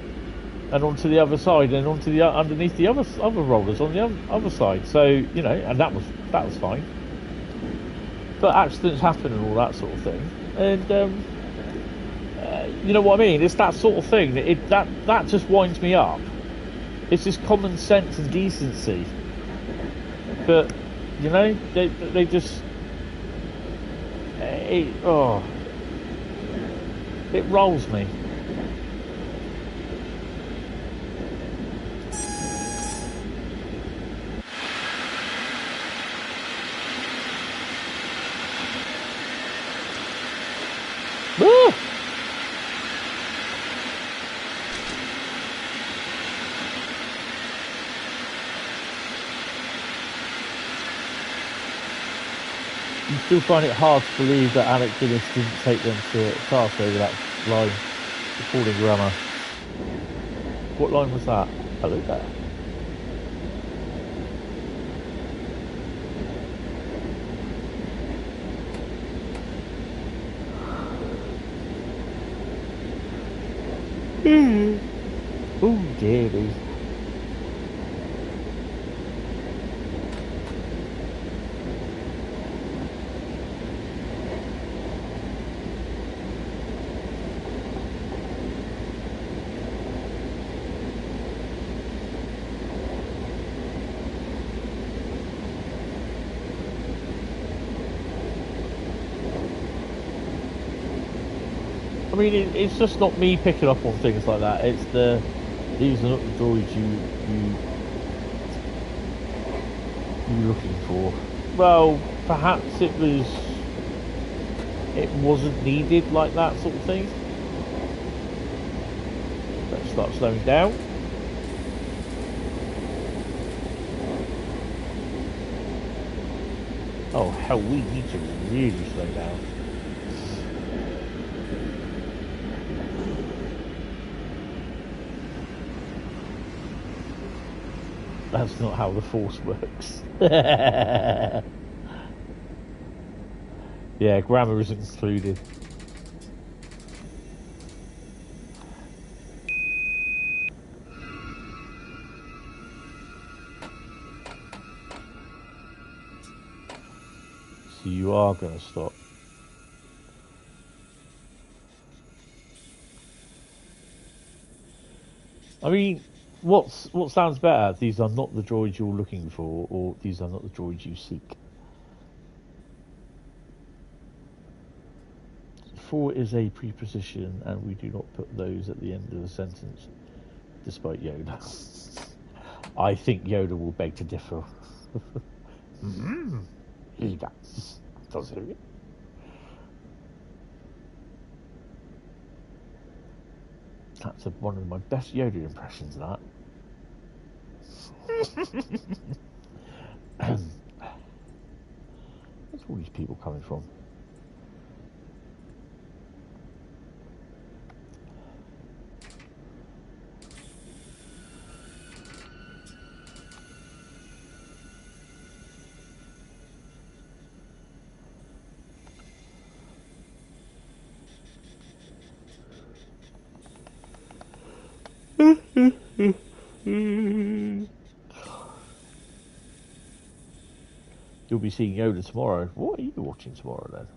and onto the other side and onto the underneath the other rollers on the other side. So, you know, and that was fine. But accidents happen and all that sort of thing. And you know what I mean? It's that sort of thing. That just winds me up. It's just common sense and decency. But you know, they just it rolls me. Ah! You still find it hard to believe that Alex Guinness didn't take them to task over that line, recording grammar. What line was that? Hello there. Oh dearie. I mean, it's just not me picking up on things like that. It's these are not the droids you're looking for. Well, perhaps it wasn't needed like that sort of thing. Let's start slowing down. Oh hell, we need to really slow down. That's not how the Force works. Yeah, grammar isn't included. So you are going to stop. I mean, what sounds better? These are not the droids you're looking for, or these are not the droids you seek. 4 is a preposition, and we do not put those at the end of the sentence, despite Yoda. I think Yoda will beg to differ. He does. Does he? That's one of my best Yoda impressions, that. Where's all these people coming from? You'll be seeing Yoda tomorrow. What are you watching tomorrow then?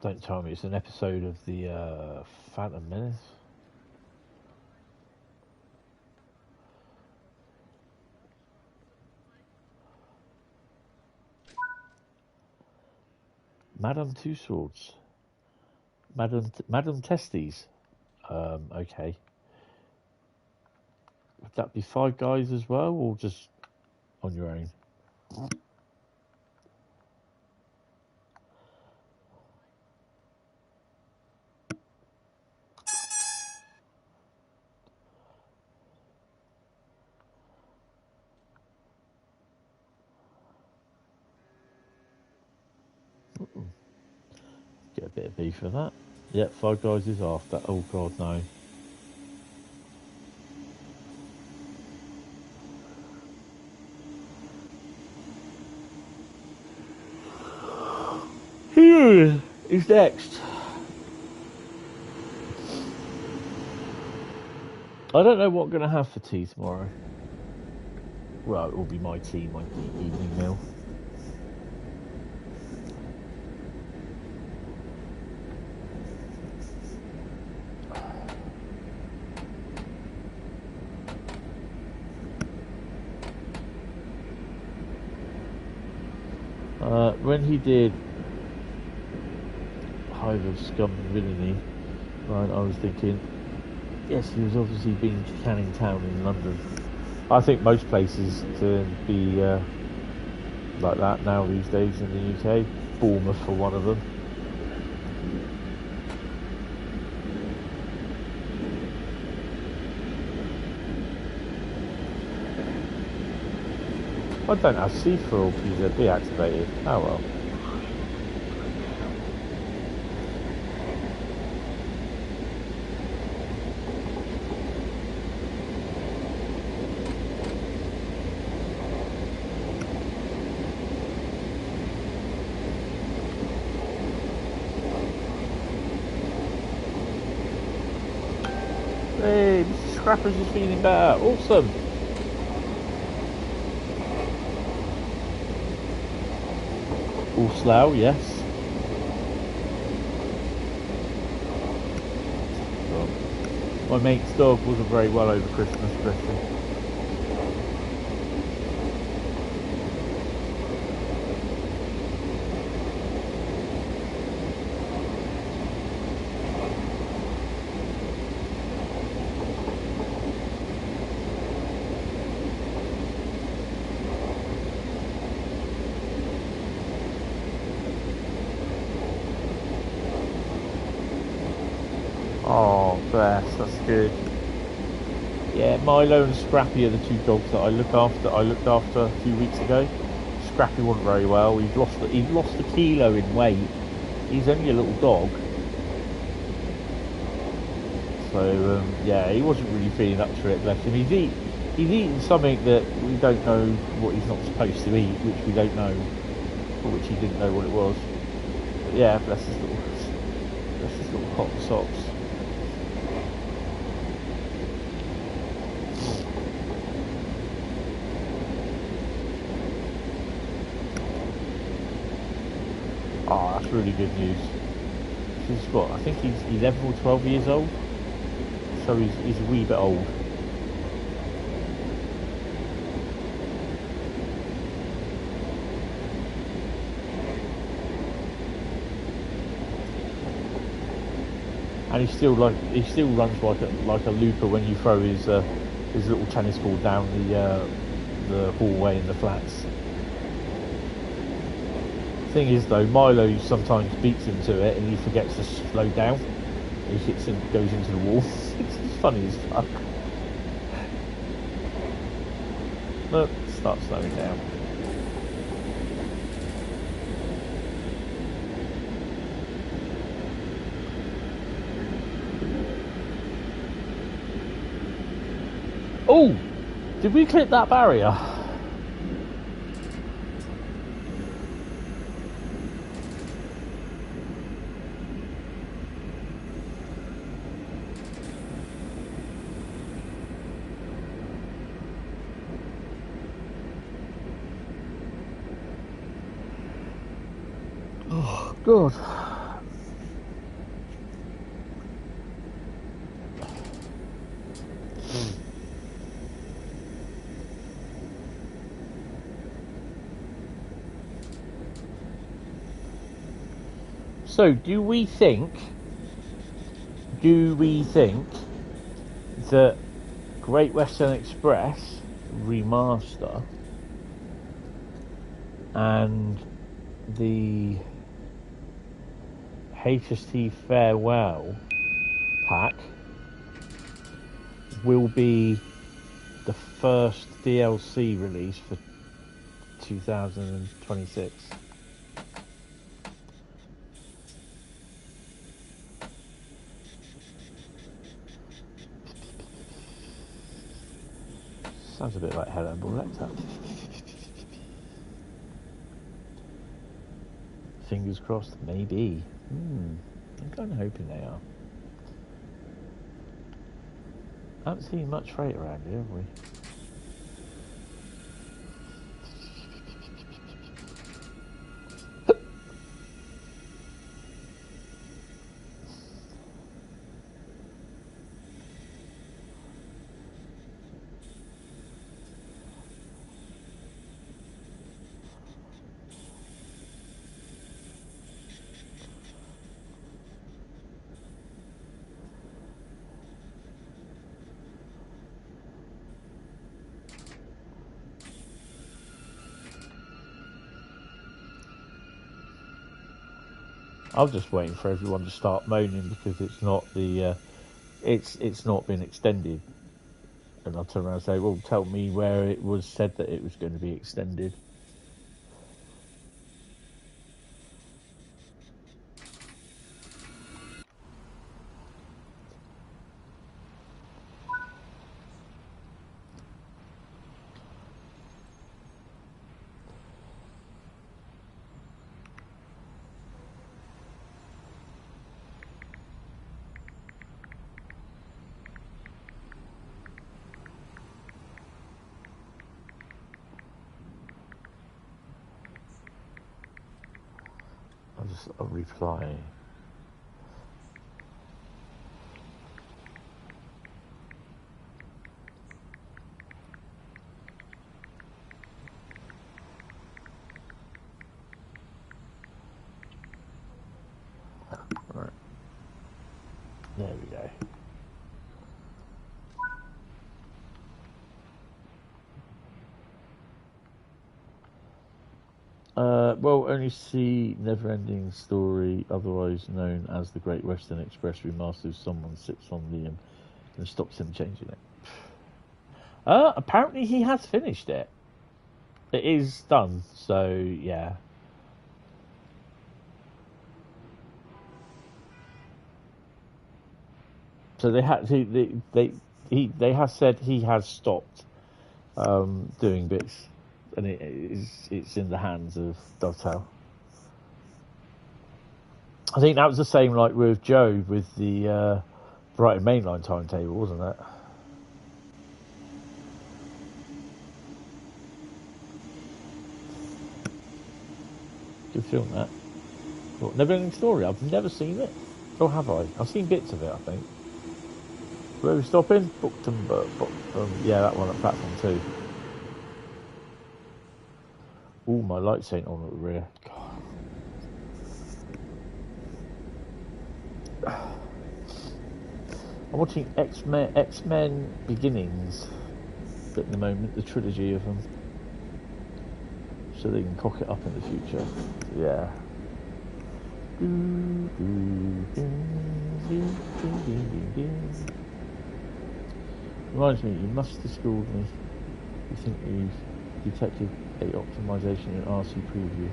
Don't tell me it's an episode of the Phantom Menace. Madame Two Swords. Madame Testes. Okay. Would that be Five Guys as well, or just on your own? Get a bit of beef for that. Yep, Five Guys is after. Oh god, no. Who's next? I don't know what I'm going to have for tea tomorrow. Well, it will be my tea, my evening meal. When he did Hive of Scum and Villainy, right, I was thinking, yes, he was obviously been to Canning Town in London. I think most places to be like that now these days in the UK. Bournemouth for one of them. I don't have C4 or PZB activated. Oh well. Hey, Mr. Scrapper's is feeling better. Awesome. All slow, yes. My mate's dog wasn't very well over Christmas, bless him. Oh, bless, that's good. Yeah, Milo and Scrappy are the two dogs that I looked after a few weeks ago. Scrappy wasn't very well. He'd lost a kilo in weight. He's only a little dog. So yeah, he wasn't really feeling up to it, bless him. He's eaten something that we don't know what he's not supposed to eat, which we don't know, or which he didn't know what it was. But yeah, bless his little hot socks. Oh, that's really good news. He's what? I think he's 11 or 12 years old. So he's a wee bit old. And he still runs like a looper when you throw his little tennis ball down the hallway in the flats. Thing is though, Milo sometimes beats him to it and he forgets to slow down. He hits and goes into the wall. It's funny as fuck. Look, start slowing down. Oh! Did we clip that barrier? Oh, God. So, do we think that Great Western Express remaster and the HST Farewell pack will be the first DLC release for 2026? Sounds a bit like Hello Boletta. Fingers crossed, maybe. I'm kind of hoping they are. I haven't seen much freight around here, have we? I'm just waiting for everyone to start moaning because it's not the it's not been extended, and I'll turn around and say, well, tell me where it was said that it was going to be extended. I'll reply. Right. There we go. Well, only see Never-Ending Story, otherwise known as the Great Western Express remastered. Someone sits on Liam and stops him changing it. Apparently he has finished it. It is done, so yeah. So they have said he has stopped doing bits, and it's in the hands of Dovetail. I think that was the same like with Joe with the Brighton Mainline timetable, wasn't it? Good film, that. What, Never-Ending Story? I've never seen it. Or have I? I've seen bits of it, I think. Where are we stopping? Oldenburg. Yeah, that one at platform 2. Ooh, my lights ain't on at the rear. God. I'm watching X-Men Beginnings at the moment, the trilogy of them, so they can cock it up in the future. Yeah. Reminds me, you must have schooled me. You think you've detected a optimization in RC preview.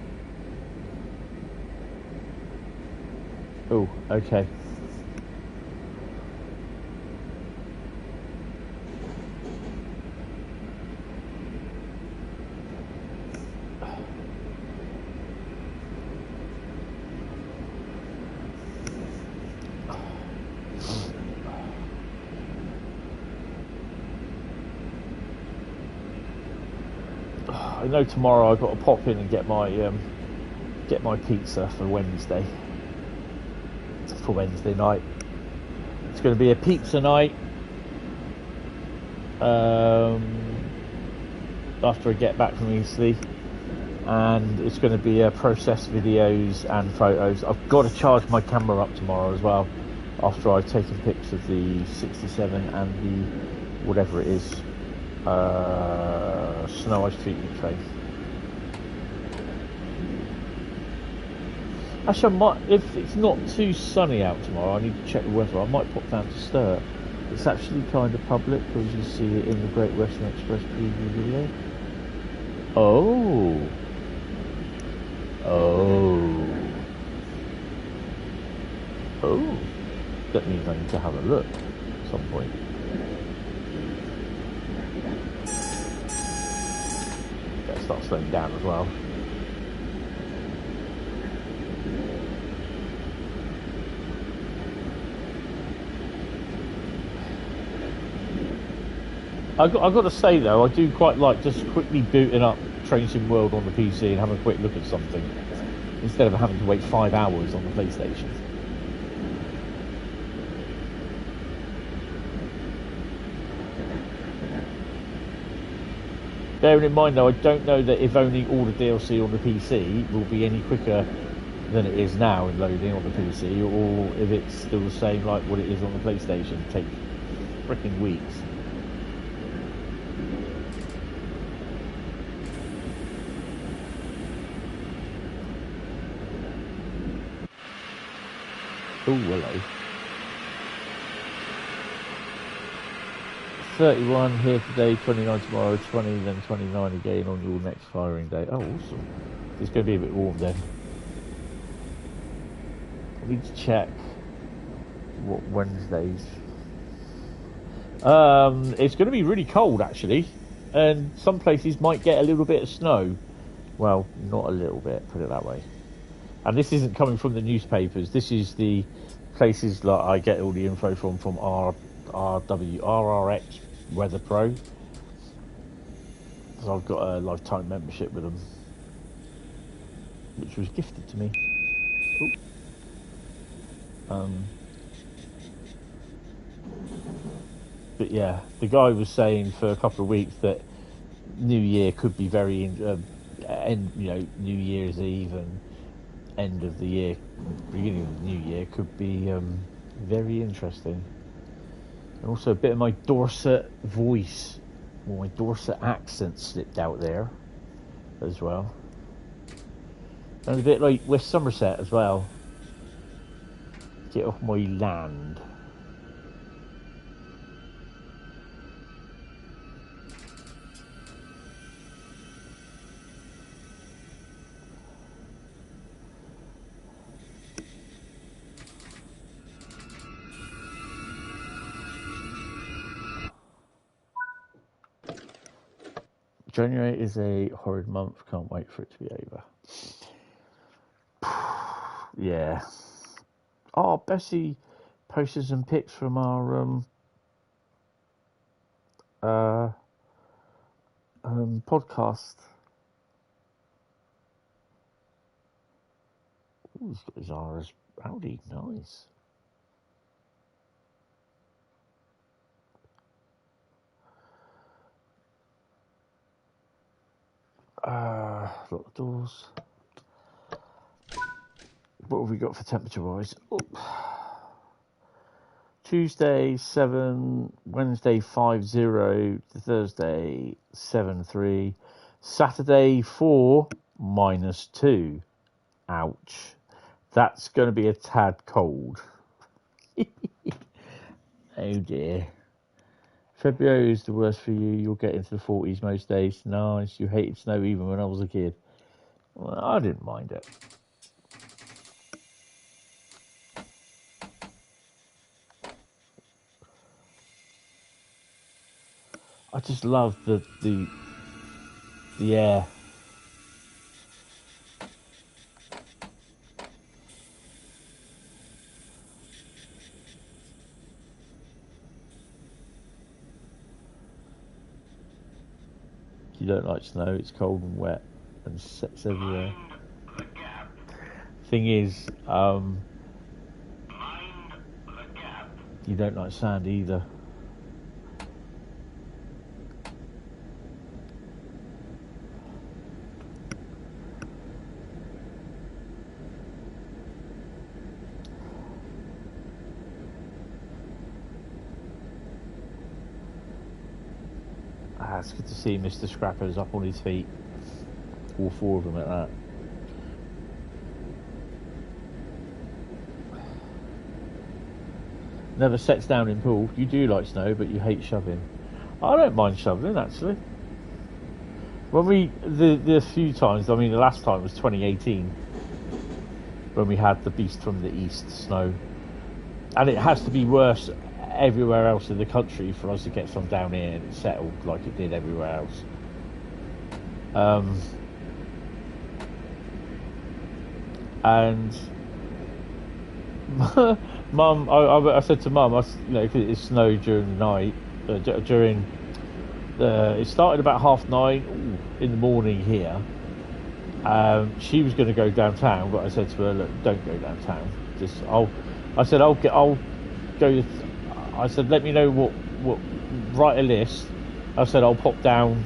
Oh, okay. I know tomorrow I've got to pop in and get my pizza for Wednesday. For Wednesday night, it's going to be a pizza night. After I get back from Eastleigh, and it's going to be process videos and photos. I've got to charge my camera up tomorrow as well, after I've taken pics of the 67 and the whatever it is. Snow ice treatment train. Actually, I might, if it's not too sunny out tomorrow, I need to check the weather. I might pop down to Sturt. It's actually kind of public, because you see it in the Great Western Express preview video. Oh. That means I need to have a look at some point. Start slowing down as well. I've got to say though, I do quite like just quickly booting up Train Sim World on the PC and having a quick look at something, instead of having to wait 5 hours on the PlayStation. Bearing in mind though, I don't know that if only all the DLC on the PC will be any quicker than it is now in loading on the PC, or if it's still the same like what it is on the PlayStation, take freaking weeks. Oh, hello. 31 here today, 29 tomorrow, 20, then 29 again on your next firing day. Oh, awesome. It's going to be a bit warm then. I need to check what Wednesdays. It's going to be really cold actually, and some places might get a little bit of snow. Well, not a little bit, put it that way. And this isn't coming from the newspapers. This is the places that I get all the info from RRX Weather Pro. So I've got a lifetime membership with them, which was gifted to me. Ooh. But yeah, the guy was saying for a couple of weeks that New Year could be very, New Year's Eve and end of the year, beginning of the new year could be very interesting. And also a bit of my Dorset voice, or my Dorset accent slipped out there as well. And a bit like West Somerset as well. Get off my land. January is a horrid month. Can't wait for it to be over. Yeah. Oh, Bessie posted some pics from our podcast. Ooh, he's got his R's. Howdy, nice. Lock the doors. What have we got for temperature wise? Oh. Tuesday 7, Wednesday 5-0, Thursday 7-3, Saturday 4 -2. Ouch. That's going to be a tad cold. Oh dear. February is the worst for you. You'll get into the 40s most days. Nice. You hated snow even when I was a kid. Well, I didn't mind it. I just love the air. You don't like snow, it's cold and wet and sets everywhere. Thing is, you don't like sand either. It's good to see Mr. Scrappers up on his feet. All four of them at that. Never sets down in pool. You do like snow, but you hate shoveling. I don't mind shoveling, actually. When the few times, I mean the last time was 2018, when we had the beast from the east, snow. And it has to be worse everywhere else in the country for us to get some down here and it's settled like it did everywhere else. And Mum, I said to Mum, cause it snowed during the night, it started about 9:30 in the morning here. She was going to go downtown, but I said to her, look, don't go downtown. I said, let me know what write a list. I said, I'll pop down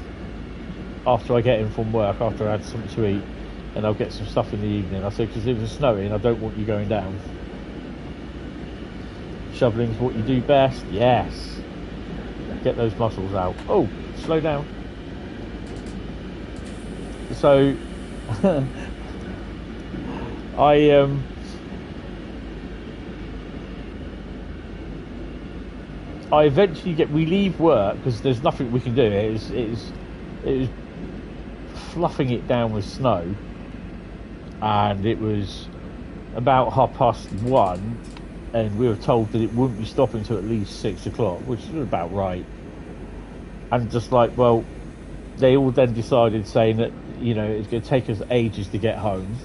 after I get in from work, after I had something to eat, and I'll get some stuff in the evening. I said, because if it's snowing, I don't want you going down. Shoveling's what you do best. Yes. Get those muscles out. Oh, slow down. So, I eventually we leave work because there's nothing we can do. It was fluffing it down with snow, and it was about 1:30, and we were told that it wouldn't be stopping until at least 6 o'clock, which is about right. And just like, well, they all then decided, saying that, you know, it's going to take us ages to get home.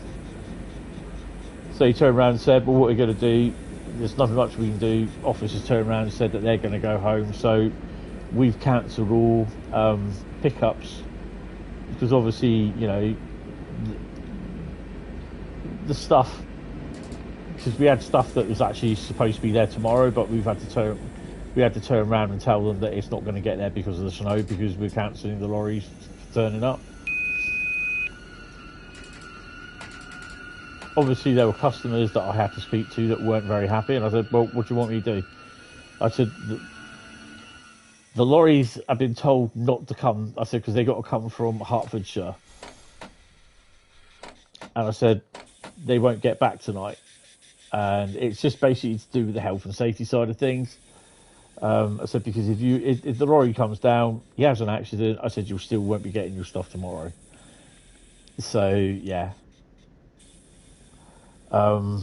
So he turned around and said, well, what are we going to do? There's nothing much we can do. Officers turned around and said that they're going to go home. So we've cancelled all pickups, because obviously, you know, the stuff, because we had stuff that was actually supposed to be there tomorrow, but we had to turn around and tell them that it's not going to get there because of the snow, because we're cancelling the lorries turning up. Obviously, there were customers that I had to speak to that weren't very happy, and I said, well, what do you want me to do? I said, the lorries have been told not to come. I said, because they got to come from Hertfordshire. And I said, they won't get back tonight. And it's just basically to do with the health and safety side of things. I said, because if the lorry comes down, he has an accident, I said, you still won't be getting your stuff tomorrow. So, yeah. I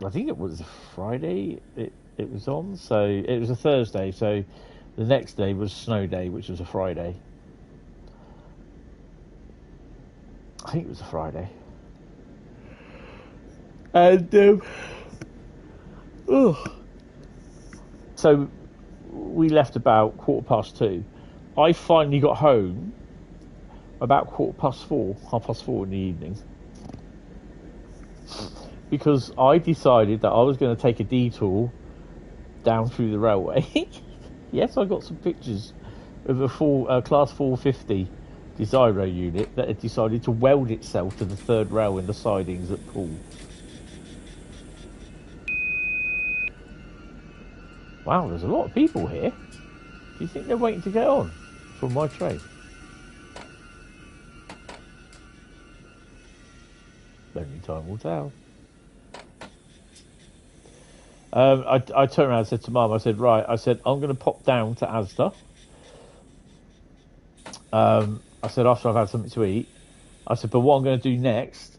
think it was a Friday it was on, so it was a Thursday, so the next day was snow day, which was a Friday. I think it was a Friday. And so we left about 2:15. I finally got home about 4:15, 4:30 in the evening, because I decided that I was going to take a detour down through the railway. Yes, I got some pictures of a Class 450 Desiro unit that had decided to weld itself to the third rail in the sidings at Poole. Wow, there's a lot of people here. Do you think they're waiting to get on from my train? Only time will tell. I turned around and said to Mum, I said, right, I said, I'm going to pop down to Asda. I said, after I've had something to eat. I said, but what I'm going to do next,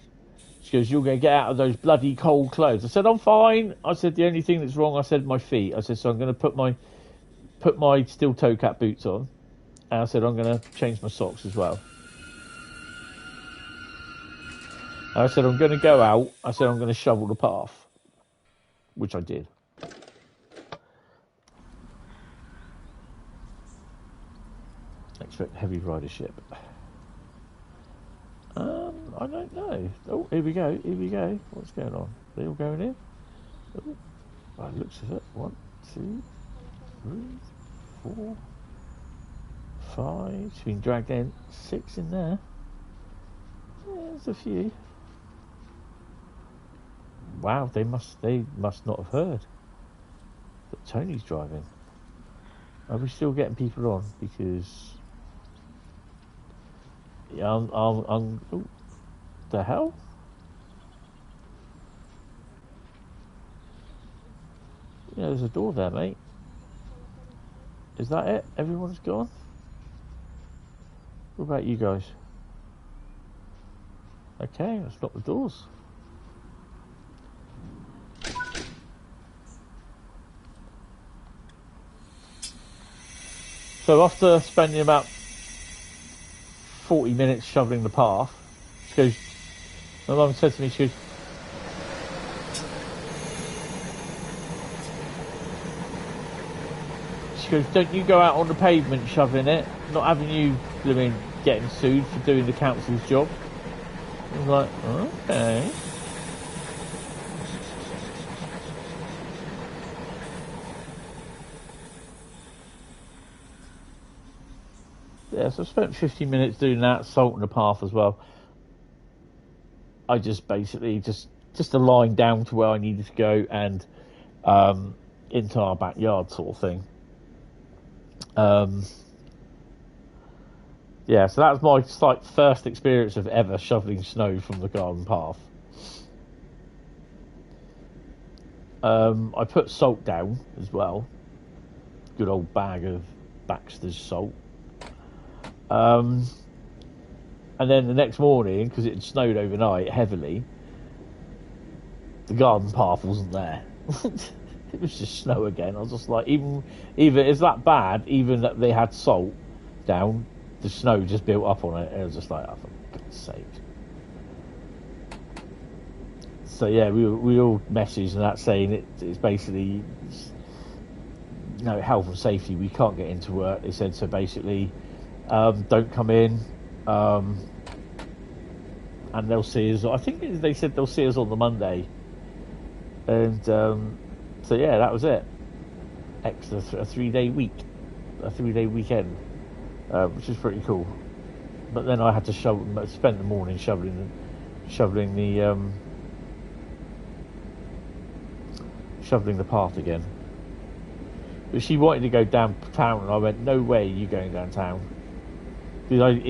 she goes, you're going to get out of those bloody cold clothes. I said, I'm fine. I said, the only thing that's wrong, I said, my feet. I said, so I'm going to put my steel toe cap boots on. And I said, I'm going to change my socks as well. And I said, I'm going to go out. I said, I'm going to shovel the path. Which I did. Expect heavy ridership. I don't know. Oh, here we go. Here we go. What's going on? They all going in? Oh, by the looks of it. 1, 2, 3, 4, 5. It's been dragged in. 6 in there. Yeah, there's a few. Wow, they must not have heard that Tony's driving. Are we still getting people on? Because yeah, I'm oh, the hell? Yeah, there's a door there, mate. Is that it? Everyone's gone? What about you guys? Okay, let's lock the doors. So after spending about 40 minutes shoveling the path, she goes, my mum said to me, she goes, don't you go out on the pavement shoveling it, not having you blooming getting sued for doing the council's job. I was like, okay. Yeah, so I spent 15 minutes doing that, salting the path as well. I just basically just a line down to where I needed to go and into our backyard sort of thing. Yeah, so that was my first experience of ever shoveling snow from the garden path. I put salt down as well. Good old bag of Baxter's salt. And then the next morning, because it had snowed overnight heavily, the garden path wasn't there. It was just snow again. I was just like, even it's that bad. Even that they had salt down, the snow just built up on it. And it was just like, oh, for God's sake. So yeah, we all messaged and that saying it's basically, you know, health and safety. We can't get into work. They said so basically, don't come in, and they'll see us. I think they said they'll see us on the Monday, and so yeah, that was it. Extra a 3-day week, a 3-day weekend, which is pretty cool. But then I had to spend the morning shoveling the path again. But she wanted to go downtown, and I went, no way you going downtown. Because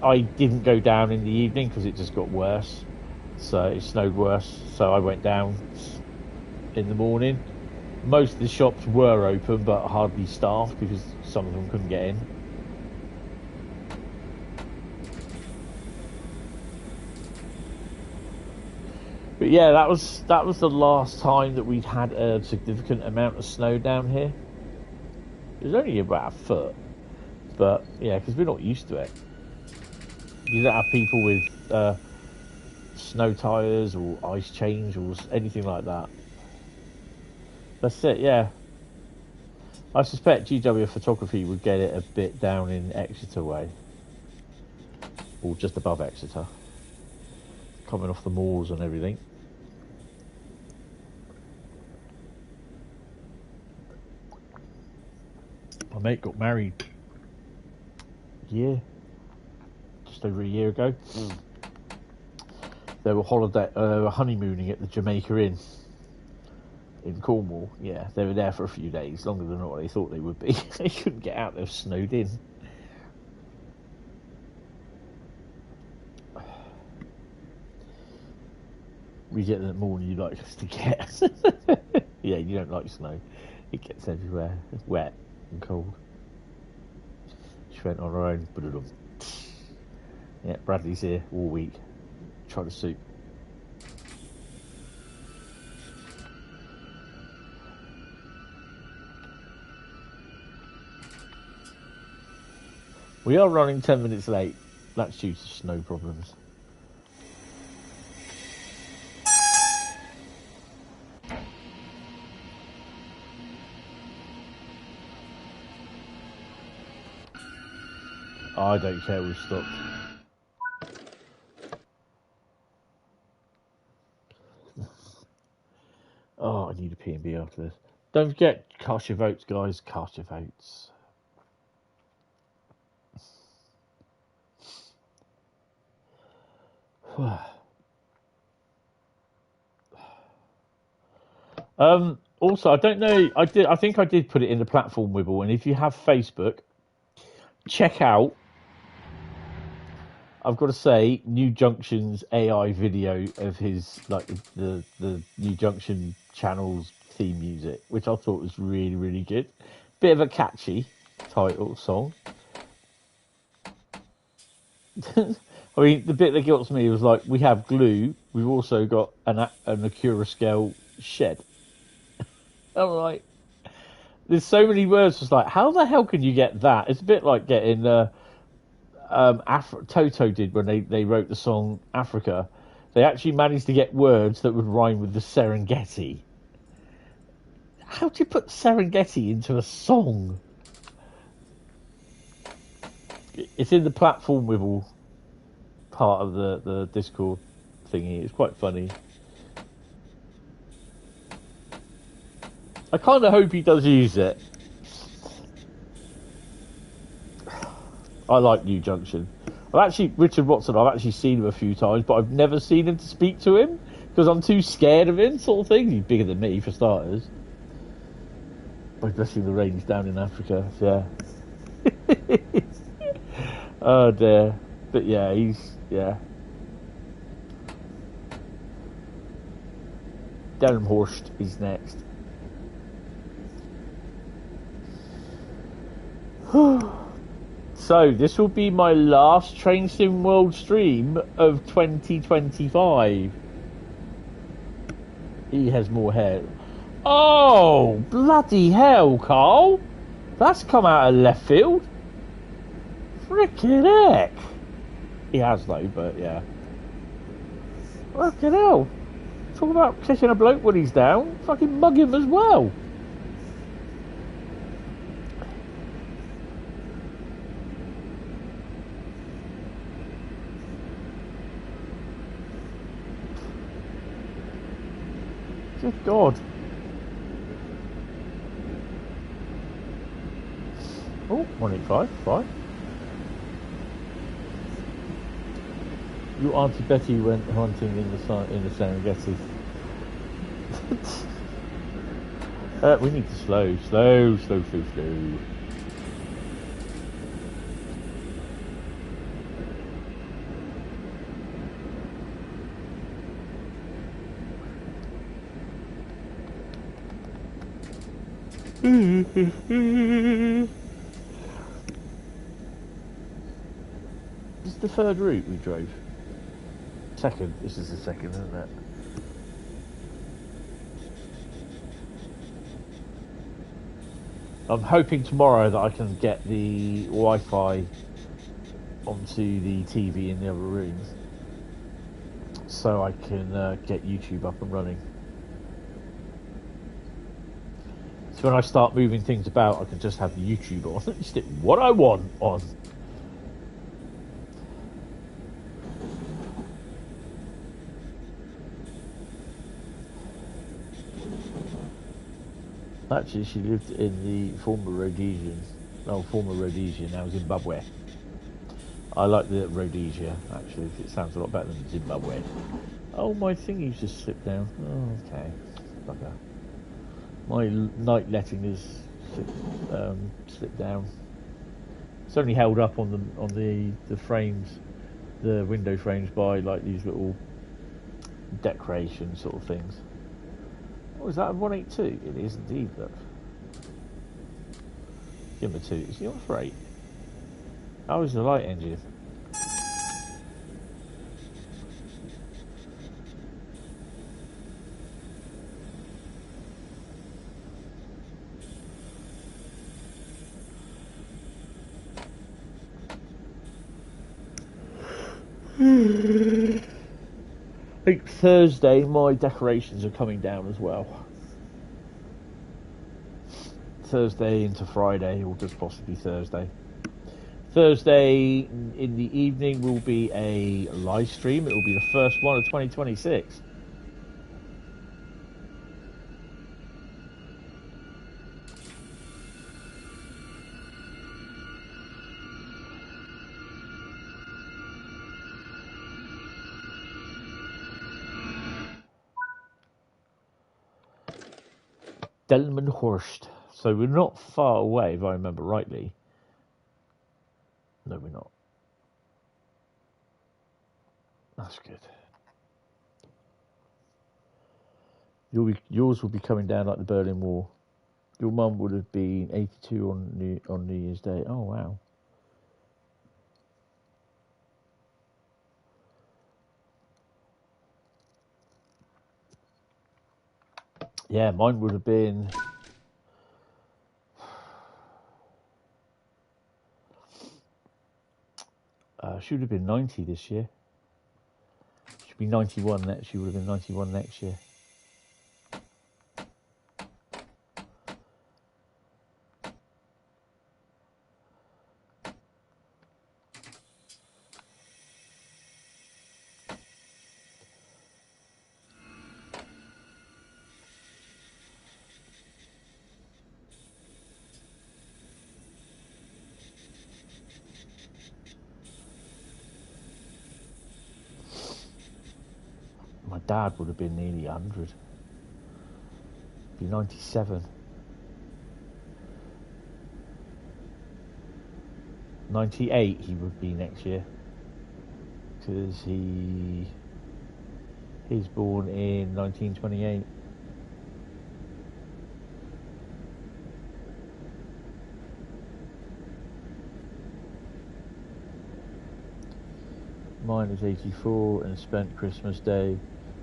I didn't go down in the evening because it just got worse. So it snowed worse. So I went down in the morning. Most of the shops were open, but hardly staffed because some of them couldn't get in. But yeah, that was the last time that we'd had a significant amount of snow down here. It was only about a foot, but yeah, because we're not used to it. You don't have people with snow tyres or ice change or anything like that. That's it, yeah. I suspect GW Photography would get it a bit down in Exeter way, or just above Exeter, coming off the moors and everything. My mate got married just over a year ago. They were honeymooning at the Jamaica Inn in Cornwall. Yeah, they were there for a few days, longer than what they thought they would be. They couldn't get out, they were snowed in. We get the more than you like us to get. Yeah, you don't like snow. It gets everywhere. It's wet and cold. She went on her own. Yeah, Bradley's here all week. Try to suit. We are running 10 minutes late. That's due to snow problems. I don't care, we've stopped. Oh, I need a P&B after this. Don't forget, cast your votes, guys. Cast your votes. Also, I don't know. I think I did put it in the platform wibble, and if you have Facebook, check out. I've got to say, New Junction's AI video of his the New Junction channel's theme music, which I thought was really, really good. Bit of a catchy title song. I mean, the bit that got me was like, we have glue. We've also got an Acura scale shed. I'm like, there's so many words. Just like, how the hell can you get that? It's a bit like getting Toto did when they wrote the song Africa. They actually managed to get words that would rhyme with the Serengeti. How do you put Serengeti into a song? It's in the platform wibble part of the Discord thingy. It's quite funny. I kind of hope he does use it. I like New Junction. Richard Watson, I've actually seen him a few times, but I've never seen him to speak to him because I'm too scared of him, sort of thing. He's bigger than me, for starters. By blessing the rains down in Africa, yeah. Oh dear. But yeah, yeah. Delmenhorst is next. So this will be my last Train Sim World stream of 2025. He has more hair. Oh, bloody hell, Carl! That's come out of left field. Frickin' heck! He has though, but yeah. Frickin' hell! Talk about kicking a bloke when he's down. Fucking mug him as well. Good God. Oh, 185, fine. Your Auntie Betty went hunting in the Serengeti. We need to slow. This is the third route we drove. Second. This is the second, isn't it? I'm hoping tomorrow that I can get the Wi-Fi onto the TV in the other rooms, so I can get YouTube up and running. So when I start moving things about, I can just have the YouTube on, stick what I want on. Actually, she lived in the former Rhodesia, now Zimbabwe. I like the Rhodesia, actually. It sounds a lot better than Zimbabwe. Oh, my thingy's just slipped down. Oh, okay. Bugger. My night letting has slipped down. It's only held up on the frames, the window frames, by like these little decoration sort of things. Oh, is that a 182? It is indeed, look. Give him a 2. Is he on for 8? How is the light engine? I think Thursday my decorations are coming down as well. Thursday into Friday, or just possibly Thursday. Thursday in the evening will be a live stream. It will be the first one of 2026. Delmenhorst. So we're not far away, if I remember rightly. No, we're not. That's good. Yours will be coming down like the Berlin Wall. Your mum would have been 82 on New Year's Day. Oh, wow. Yeah, mine would have been... she would have been 90 this year. She'd be 91 next. She would have been 91 next year. My dad would have been nearly 100. Be 97. 98 he would be next year. Because he's born in 1928. Mine is 84 and spent Christmas Day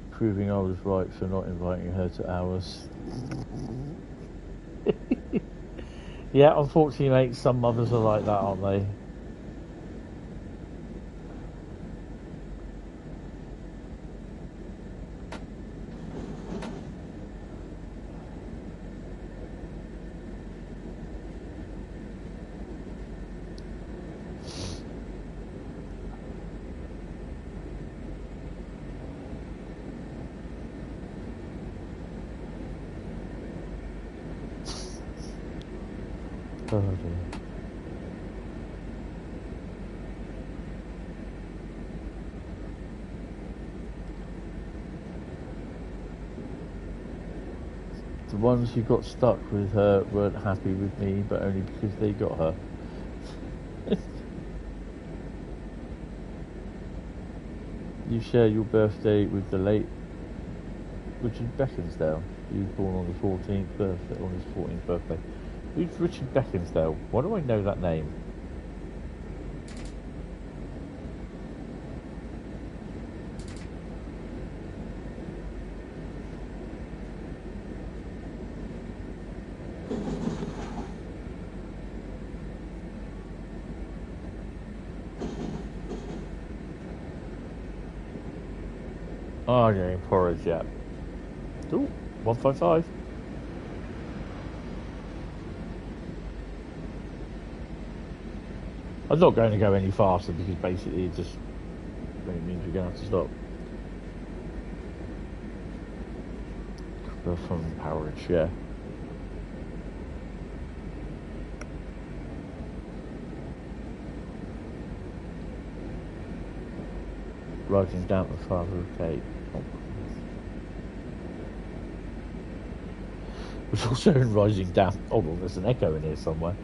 proving I was right for not inviting her to ours. Yeah, unfortunately, mate, some mothers are like that, aren't they? Oh dear. The ones who got stuck with her weren't happy with me, but only because they got her. You share your birthday with the late Richard Beckinsdale. He was born on the 14th birthday, on his 14th birthday. Who's Richard Beckinsdale? Why do I know that name? Oh, yeah, porridge, yeah. Ooh, 155. I'm not going to go any faster because basically it just means we're going to have to stop. From porridge, yeah. Rising down the father of Kate. We're also in Rising Down. Oh, well, there's an echo in here somewhere.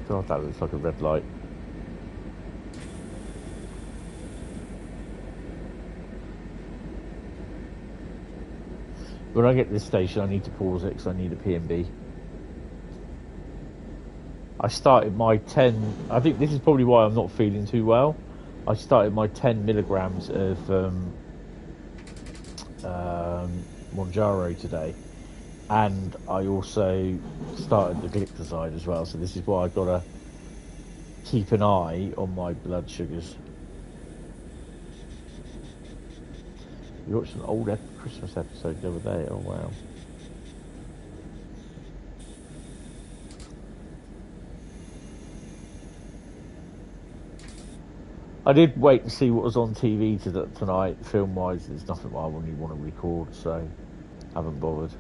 God, that looks like a red light. When I get to this station, I need to pause it because I need a P&B. I started my 10... I think this is probably why I'm not feeling too well. I started my 10 milligrams of Monjaro today. And I also started the glycoside as well. So this is why I've got to keep an eye on my blood sugars. You watched an old Christmas episode the other day. Oh, wow. I did wait and see what was on TV tonight, film-wise. There's nothing I really want to record, so I haven't bothered.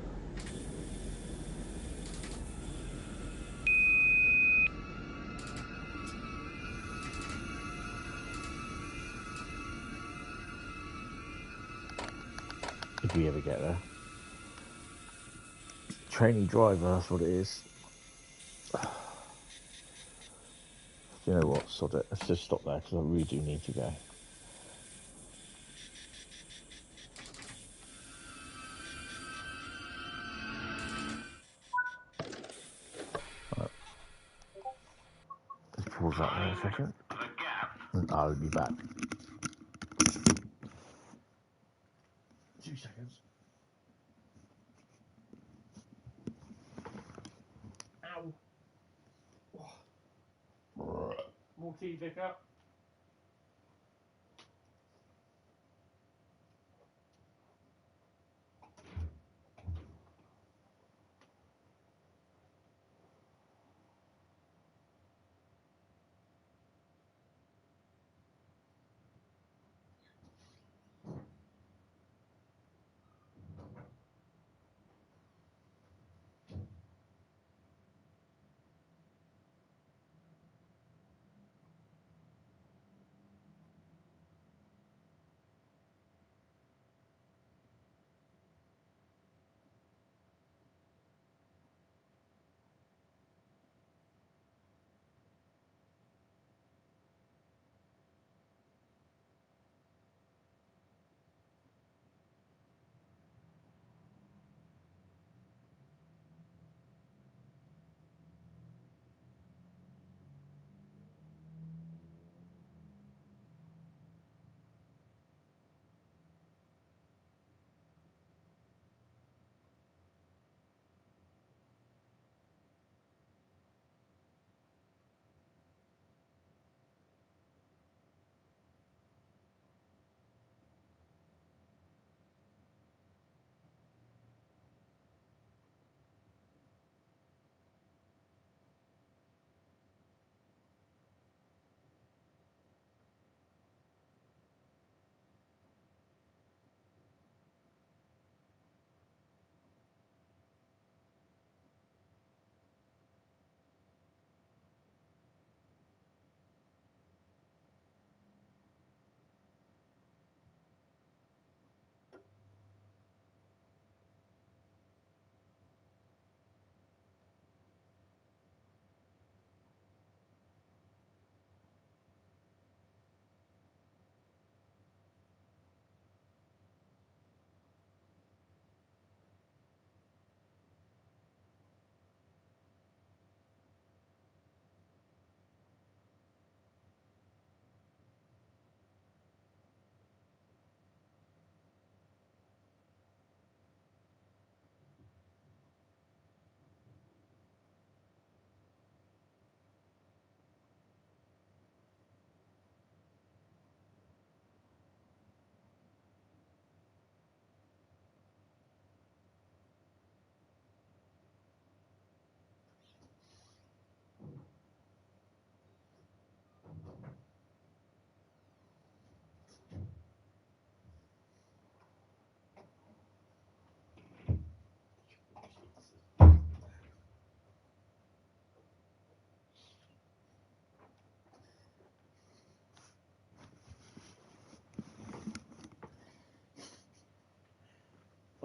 If we ever get there. Trainee driver, that's what it is. You know what, sod it. Let's just stop there, because I really do need to go. Right. Let's pause that in a second. And I'll be back. 2 seconds. Ow. More tea, Vicar.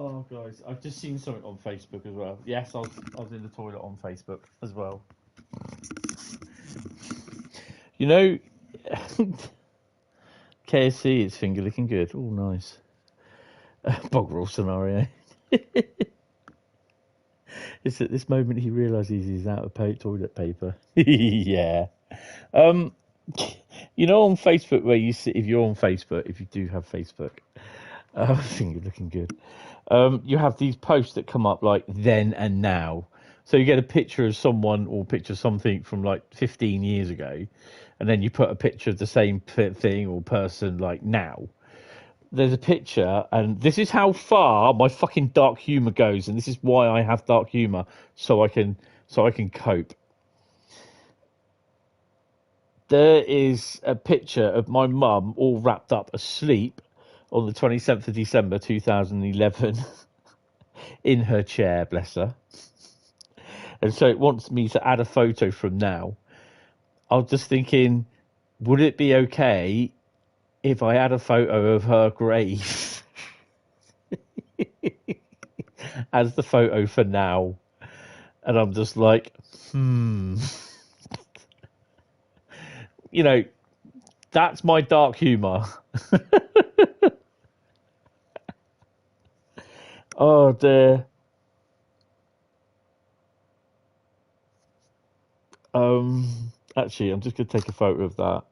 Oh, guys, I've just seen something on Facebook as well. Yes, I was in the toilet on Facebook as well. You know, KSC is finger licking good. Oh, nice. Bog roll scenario. It's at this moment he realises he's out of toilet paper. Yeah. You know, on Facebook where you see, if you're on Facebook, if you do have Facebook, finger looking good. You have these posts that come up like then and now. So you get a picture of someone or picture of something from like 15 years ago, and then you put a picture of the same thing or person like now. There's a picture, and this is how far my fucking dark humor goes, and this is why I have dark humor, so I can cope. There is a picture of my mum all wrapped up asleep on the 27th of December 2011 in her chair, bless her. And so it wants me to add a photo from now. I was just thinking, would it be okay if I had a photo of her grave as the photo for now? And I'm just like, You know, that's my dark humour. Oh dear. Actually, I'm just going to take a photo of that,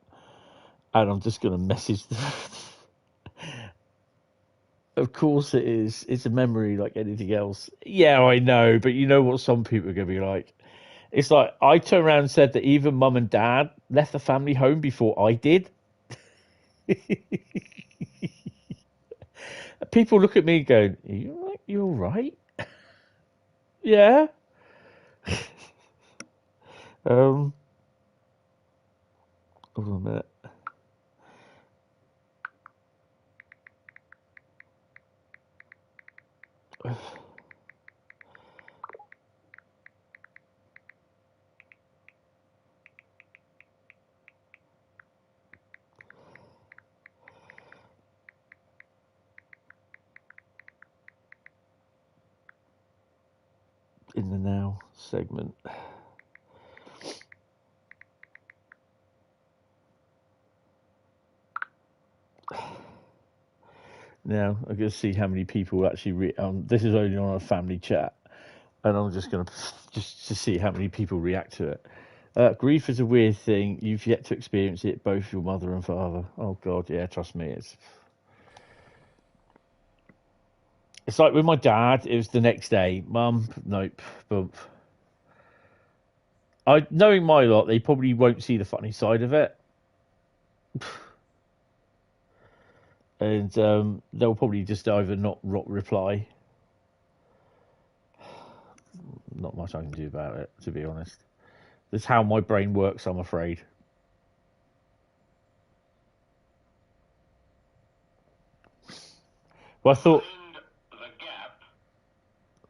and I'm just going to message them. Of course it is. It's a memory like anything else. Yeah, I know, but you know what some people are going to be like? It's like, I turned around and said that even mum and dad left the family home before I did. People look at me going, you all right? Yeah. Hold on a minute. In the now segment. Now I'm going to see how many people actually. This is only on a family chat, and I'm just going to see how many people react to it. Grief is a weird thing. You've yet to experience it, both your mother and father. Oh God, yeah, trust me, it's like with my dad. It was the next day. Mum, nope, bump. Knowing my lot, they probably won't see the funny side of it. And they'll probably just either not reply. Not much I can do about it, to be honest. That's how my brain works, I'm afraid. Well, I thought.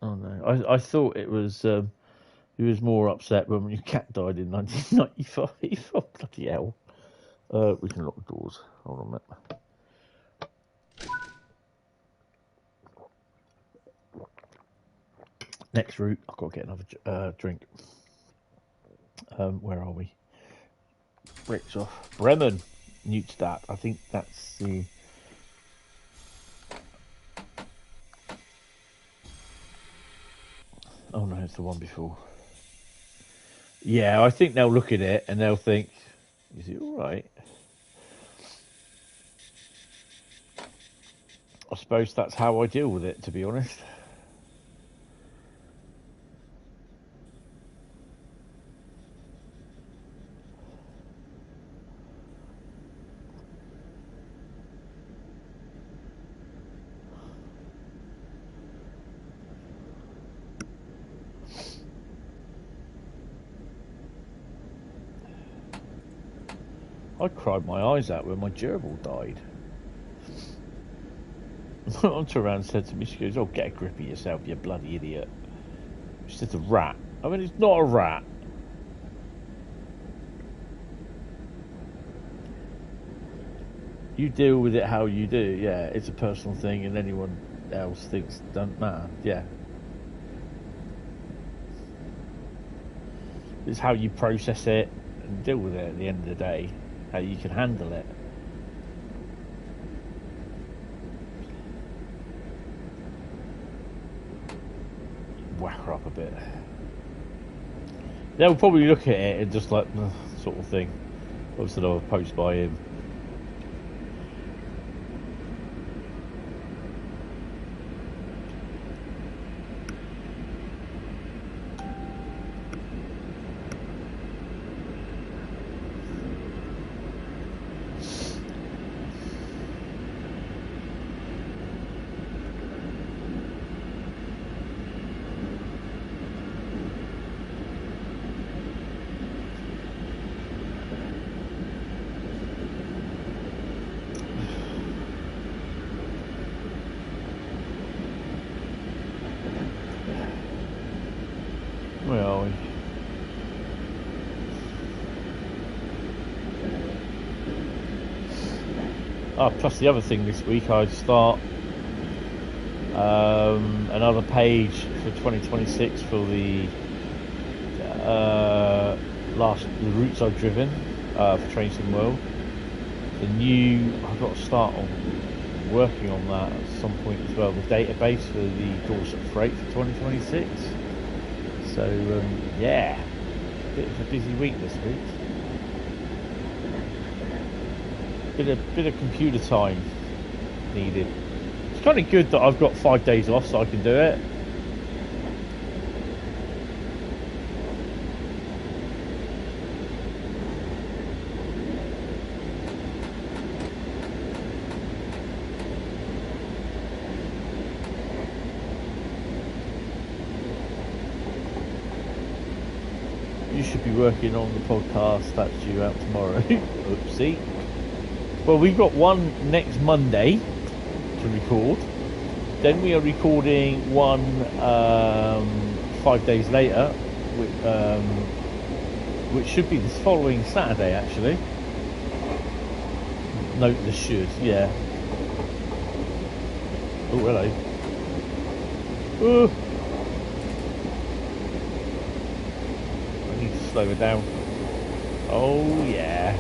Oh no, I thought it was. He was more upset when your cat died in 1995. Oh bloody hell! We can lock the doors. Hold on a minute. Next route, I've got to get another drink. Where are we? Bricks off. Bremen, Newtstadt. I think that's the. Oh no, it's the one before. Yeah, I think they'll look at it and they'll think, "Is he all right?" I suppose that's how I deal with it, to be honest. I cried my eyes out when my gerbil died. My aunt turned around and said to me, she goes, "Oh, get a grip of yourself, you bloody idiot." She said, "A rat." I mean, it's not a rat. You deal with it how you do. Yeah, it's a personal thing, and else thinks doesn't matter. Yeah. It's how you process it and deal with it at the end of the day, how you can handle it. Whack her up a bit. They'll probably look at it and just like, sort of thing. Obviously another post by him. Plus the other thing this week, I'd start another page for 2026 for the routes I've driven for Trains in the World. I've got to start on working on that at some point as well. The database for the Dorset Freight for 2026. So yeah, bit of a busy week this week. Bit of computer time needed. It's kind of good that I've got 5 days off so I can do it. You should be working on the podcast that's due out tomorrow. Oopsie. Well, we've got one next Monday to record. Then we are recording one 5 days later, which should be this following Saturday, actually. Note the should, yeah. Oh, hello. Ooh. I need to slow it down. Oh, yeah.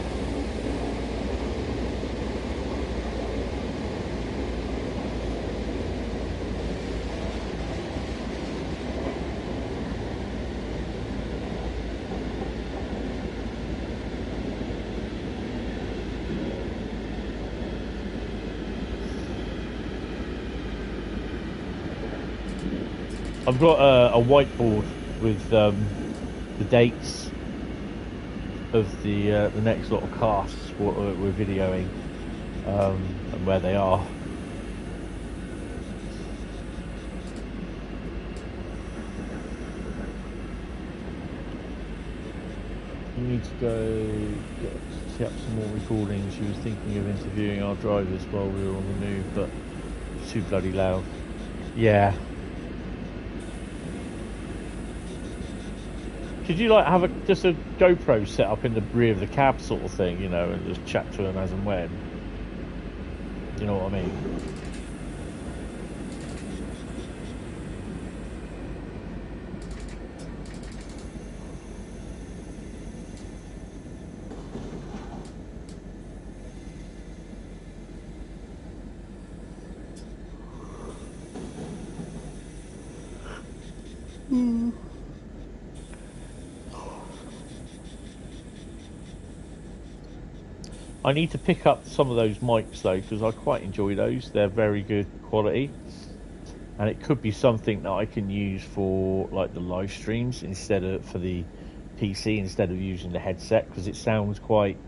I've got a whiteboard with the dates of the next lot of casts what we're videoing and where they are. You need to go set up some more recordings. She was thinking of interviewing our drivers while we were on the move, but it's too bloody loud. Yeah. Could you like have just a GoPro set up in the rear of the cab sort of thing, you know, and just chat to them as and when? You know what I mean? I need to pick up some of those mics though, because I quite enjoy those. They're very good quality, and it could be something that I can use for like the live streams instead of for the PC instead of using the headset, because it sounds quite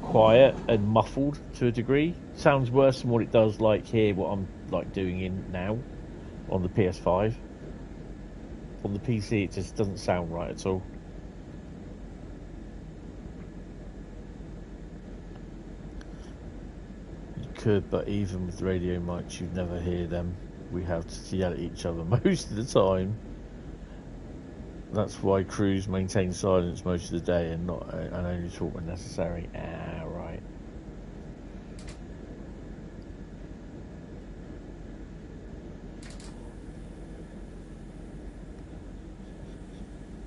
quiet and muffled to a degree. Sounds worse than what it does like here, what I'm like doing in now on the PS5. On the PC, it just doesn't sound right at all. Could, but even with radio mics you'd never hear them. We have to yell at each other most of the time. That's why crews maintain silence most of the day and only talk when necessary. Right.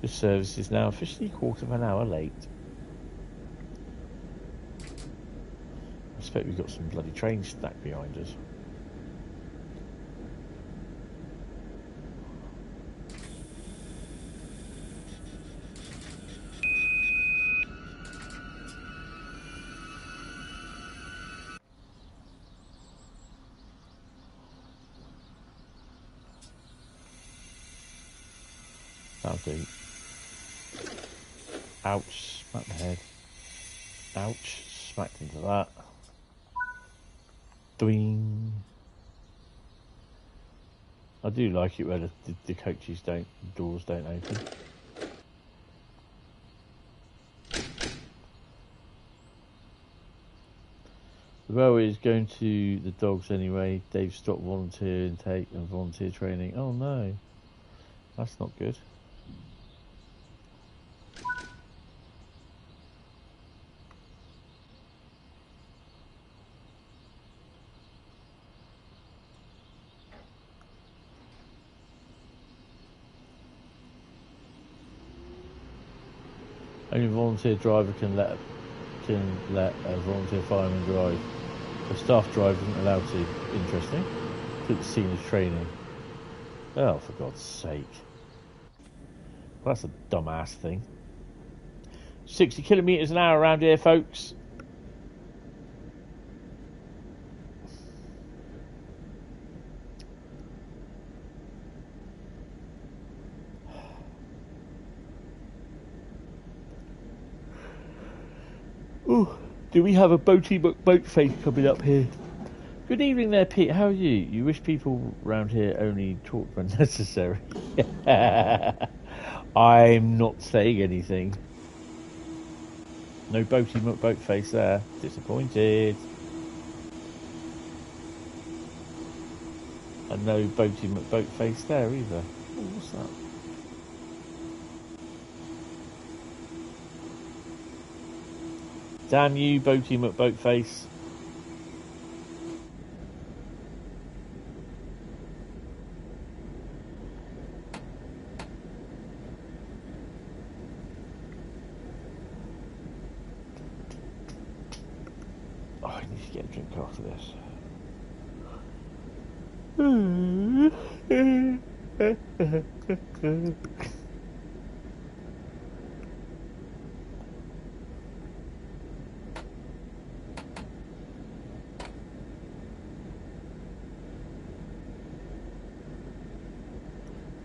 This service is now officially a quarter of an hour late. I expect we've got some bloody trains stacked behind us. That'll do. Ouch, smack the head. Ouch, smacked into that. Doing. I do like it where the coaches the doors don't open. The railway is going to the dogs anyway. They've stopped volunteer intake and volunteer training. Oh no, that's not good. Only a volunteer driver can let a volunteer fireman drive. A staff driver isn't allowed to. Interesting. Took the scene of training. Oh, for God's sake. Well, that's a dumbass thing. 60 kilometres an hour around here, folks. Ooh, do we have a boaty boat face coming up here? Good evening there, Pete. How are you? You wish people round here only talk when necessary. I'm not saying anything. No boaty boat face there. Disappointed. And no boaty boat face there either. Ooh, what's that? Damn you, boaty McBoatface. Oh, I need to get a drink after this.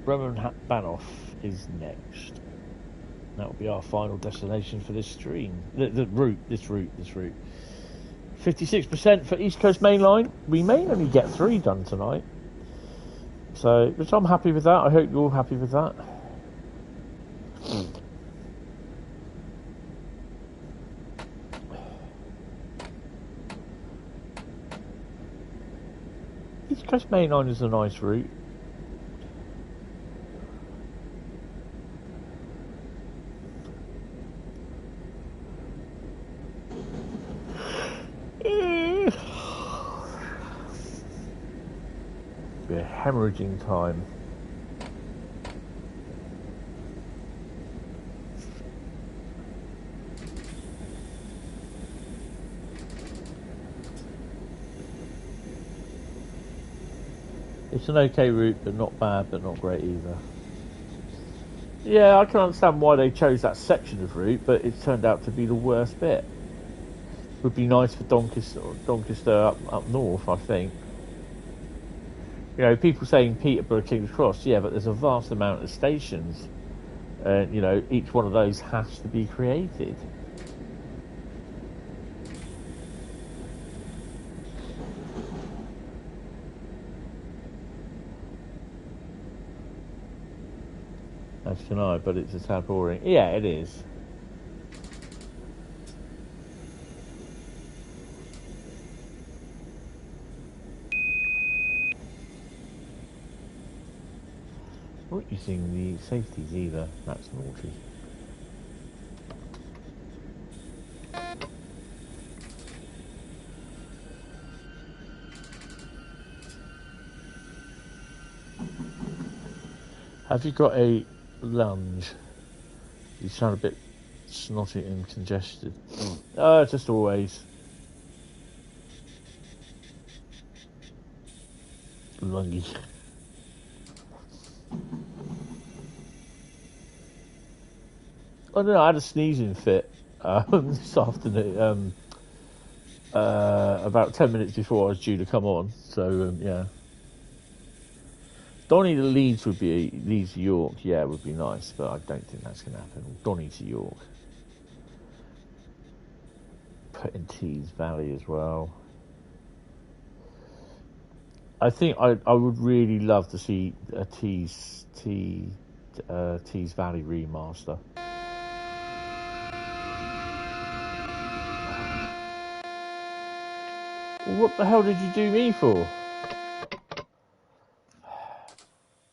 Bremen Oldenberg is next. That will be our final destination for this stream. This route. 56% for East Coast Mainline. We may only get 3 done tonight. So, which I'm happy with that. I hope you're all happy with that. East Coast Mainline is a nice route. Hemorrhaging time. It's an okay route, but not bad, but not great either. Yeah, I can understand why they chose that section of route, but it turned out to be the worst bit. Would be nice for Doncaster up north, I think. You know, people saying Peterborough, King's Cross, yeah, but there's a vast amount of stations. You know, each one of those has to be created. As can I, but it's a tad boring. Yeah, it is. Not using the safeties either. That's naughty. Have you got a lunge? You sound a bit snotty and congested. Just always. Lungy. I don't know, I had a sneezing fit this afternoon, about 10 minutes before I was due to come on. So, yeah. Donny to Leeds Leeds to York, yeah, would be nice, but I don't think that's going to happen. Donny to York. Put in Tees Valley as well. I think I would really love to see a Tees Valley remaster. What the hell did you do me for?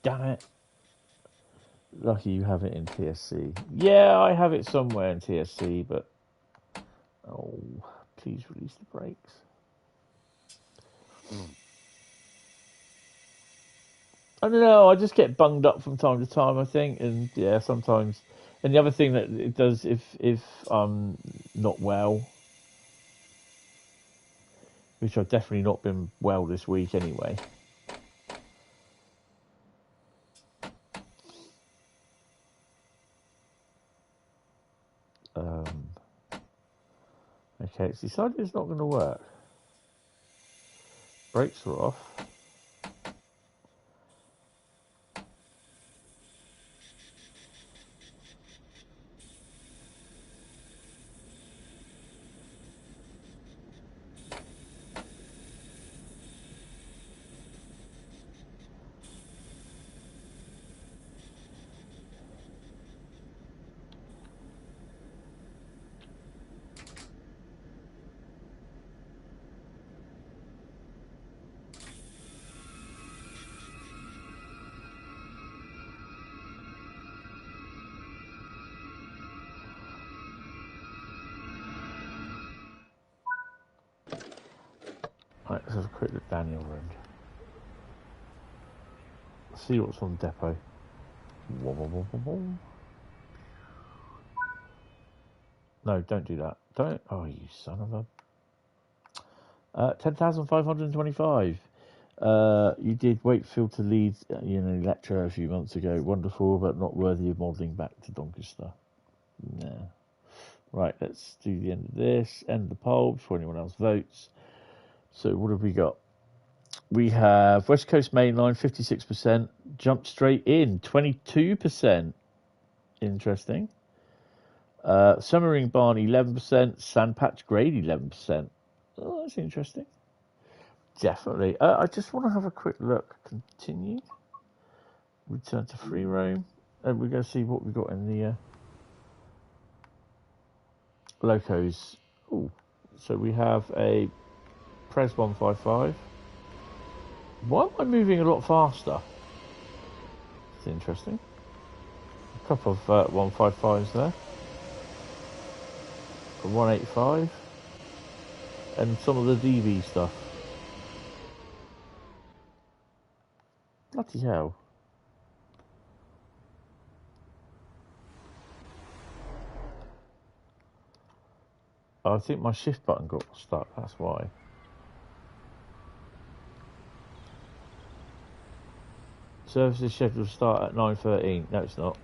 Damn it. Lucky you have it in TSC. Yeah, I have it somewhere in TSC, but... Oh, please release the brakes. I don't know, I just get bunged up from time to time, I think, and yeah, sometimes... And the other thing that it does, if I'm not well, which I've definitely not been well this week anyway... Okay, it's decided it's not going to work. Brakes are off. Right, let's have a quick look down the other end. See what's on depot. No, don't do that. Don't. Oh, you son of a. 10,525. You did Wakefield to Leeds, Electra a few months ago. Wonderful, but not worthy of modelling back to Doncaster. No. Right, let's do the end of this. End the poll before anyone else votes. So what have we got? We have West Coast Mainline, 56%. Jump Straight In, 22%. Interesting. Summering Barn, 11%. Sandpatch Grade, 11%. Oh, that's interesting. Definitely. I just want to have a quick look. Continue. Return to free roam. And we're going to see what we've got in the locos. Ooh. So we have a Pres 155. Why am I moving a lot faster? It's interesting. A couple of 155s there. A 185. And some of the DV stuff. Bloody hell. I think my shift button got stuck, that's why. Service is scheduled to start at 9:13. No, it's not.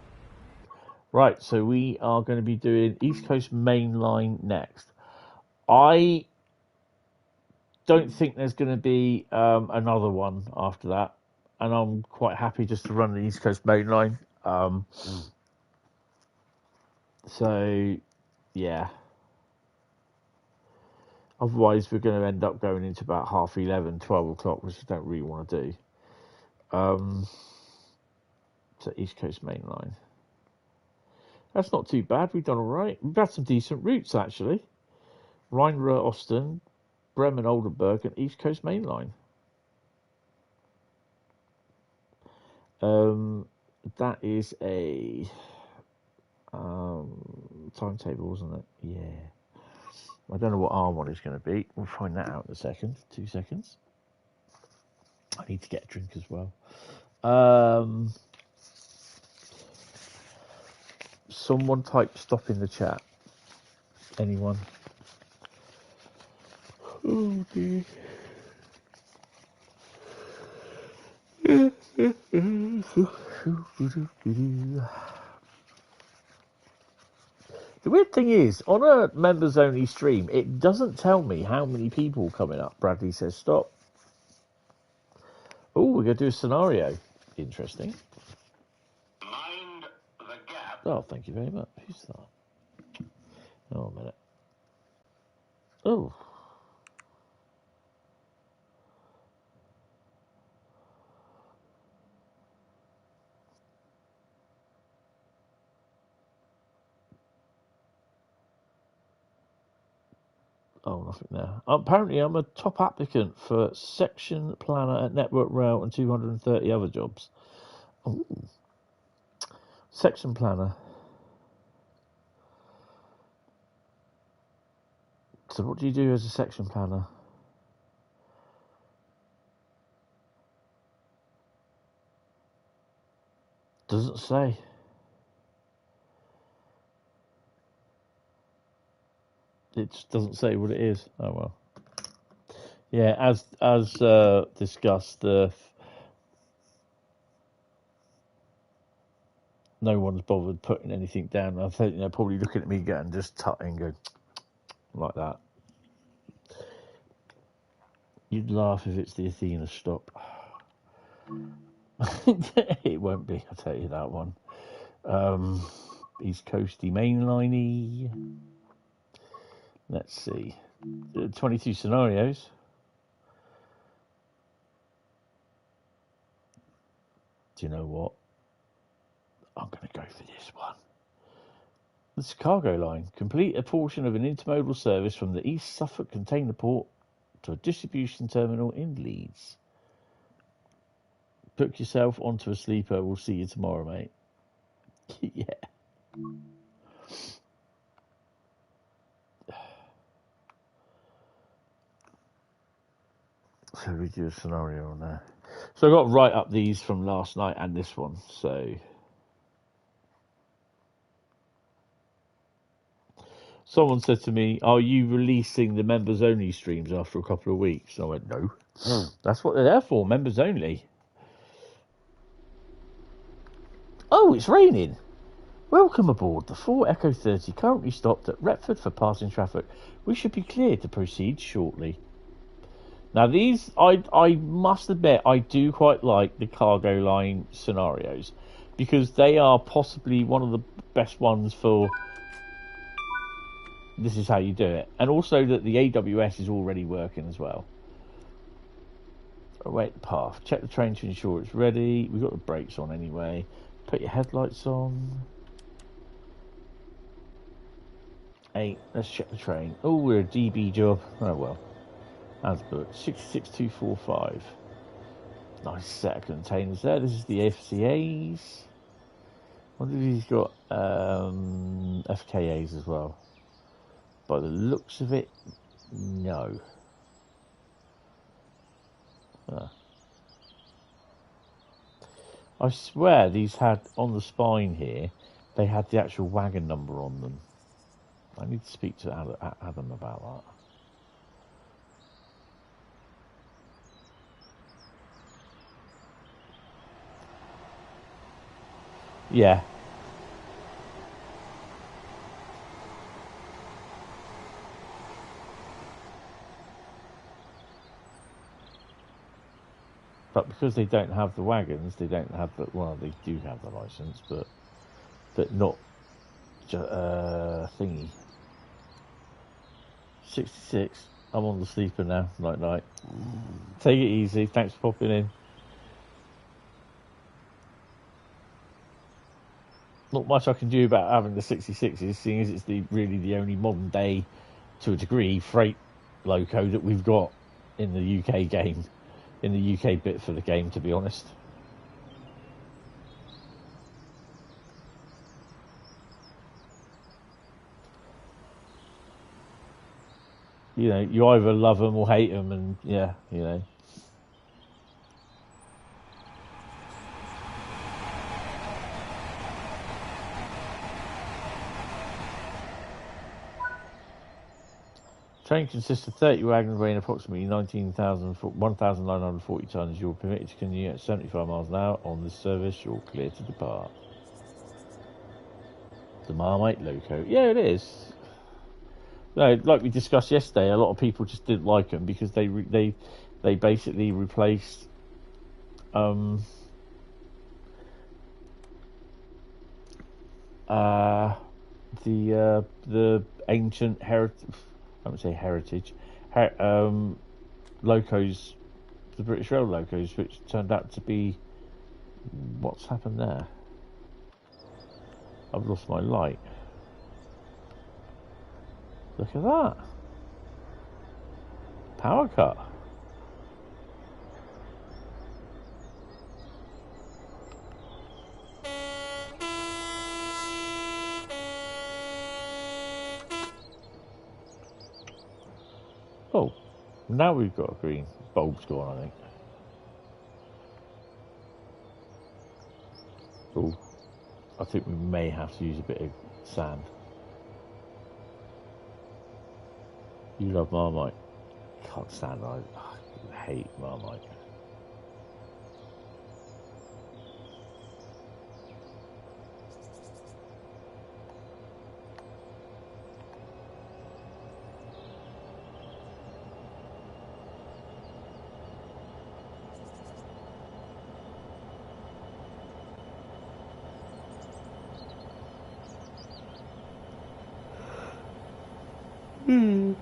Right, so we are going to be doing East Coast Mainline next. I don't think there's going to be another one after that. And I'm quite happy just to run the East Coast Mainline. So, yeah. Otherwise, we're going to end up going into about 11:30, 12 o'clock, which I don't really want to do. So East Coast Mainline. That's not too bad. We've done all right. We've had some decent routes, actually. Rhine, Ruhr, Osten, Bremen, Oldenburg, and East Coast Mainline. That is a timetable, isn't it? Yeah. I don't know what R1 is going to be. We'll find that out in a second. 2 seconds. I need to get a drink as well. Someone type stop in the chat. Anyone? Oh dear. The weird thing is, on a members only stream, it doesn't tell me how many people coming up. Bradley says stop. Oh, we're going to do a scenario. Interesting. Mind the gap. Oh, thank you very much. Who's that? Oh, a minute. Oh. Oh, nothing there. Apparently, I'm a top applicant for section planner at Network Rail and 230 other jobs. Ooh. Section planner. So what do you do as a section planner? Doesn't say. It just doesn't say what it is. Oh well. Yeah, as discussed, no one's bothered putting anything down. I think they're probably looking at me getting just tutting, going like that. You'd laugh if it's the Athena stop. It won't be, I'll tell you that one. East Coasty Mainline-y. Let's see. 22 scenarios. Do you know what? I'm going to go for this one. This cargo line. Complete a portion of an intermodal service from the East Suffolk container port to a distribution terminal in Leeds. Book yourself onto a sleeper. We'll see you tomorrow, mate. Yeah. So we do a scenario on there. So I got to write up these from last night and this one. So someone said to me, "Are you releasing the members only streams after a couple of weeks?" And I went, "No, that's what they're there for. Members only." Oh, it's raining. Welcome aboard. The 4 Echo 30 currently stopped at Retford for passing traffic. We should be cleared to proceed shortly. Now these, I must admit, I do quite like the cargo line scenarios because they are possibly one of the best ones for this is how you do it. And also that the AWS is already working as well. Await the path. Check the train to ensure it's ready. We've got the brakes on anyway. Put your headlights on. 8. Let's check the train. Oh, we're a DB job. Oh well. As booked. 66245. Nice set of containers there. This is the FCAs. I wonder if he's got FKAs as well. By the looks of it, no. I swear these had, on the spine here, they had the actual wagon number on them. I need to speak to Adam about that. Yeah. But because they don't have the wagons, they don't have the, well, they do have the license, but not thingy. 66. I'm on the sleeper now. Night night. Take it easy. Thanks for popping in. Not much I can do about having the 66s, seeing as it's really the only modern day, to a degree, freight loco that we've got in the UK game, in the UK bit for the game, to be honest. You know, you either love them or hate them, and yeah, you know. Train consists of 30 wagons weighing approximately 1,940 tonnes. You're permitted to continue at 75 miles an hour on this service. You're clear to depart. The Marmite loco. Yeah, it is. No, like we discussed yesterday, a lot of people just didn't like them because they basically replaced the ancient heritage. I would say heritage locos, the British Rail locos, which turned out to be what's happened there. I've lost my light. Look at that. Power cut. Oh, now we've got a green bulb's gone, I think. Oh, I think we may have to use a bit of sand. You love Marmite. Can't stand it. I hate Marmite. Hmm.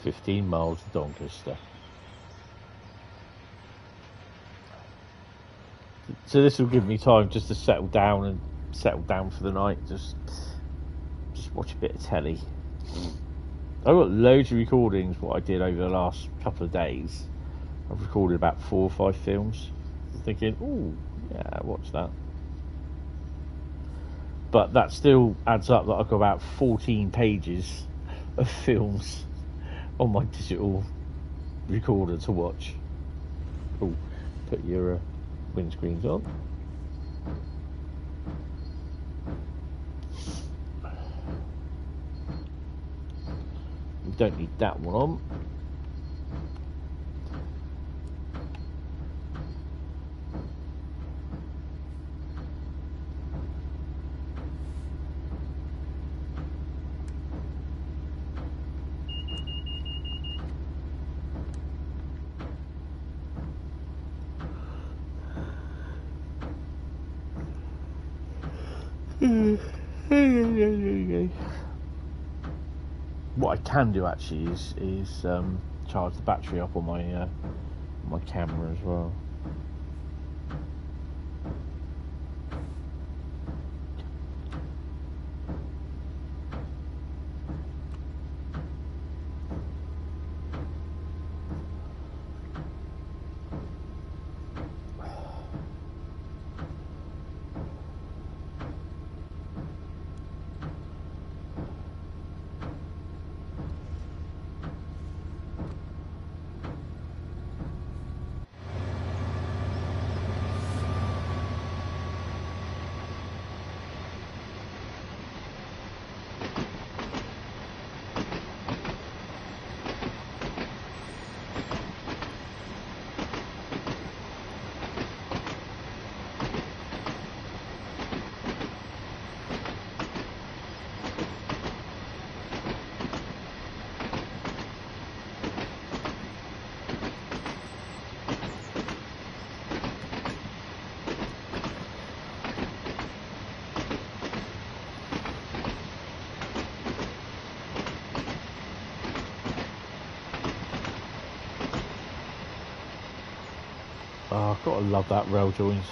$15 miles to Doncaster. So this will give me time just to settle down for the night. Just watch a bit of telly. I've got loads of recordings. What I did over the last couple of days, I've recorded about 4 or 5 films. I'm thinking, oh yeah, watch that. But that still adds up that I've got about 14 pages of films on my digital recorder to watch. Oh, put your windscreens on. We don't need that one on. What I can do actually is charge the battery up on my camera as well. Oh, I've got to love that rail joins.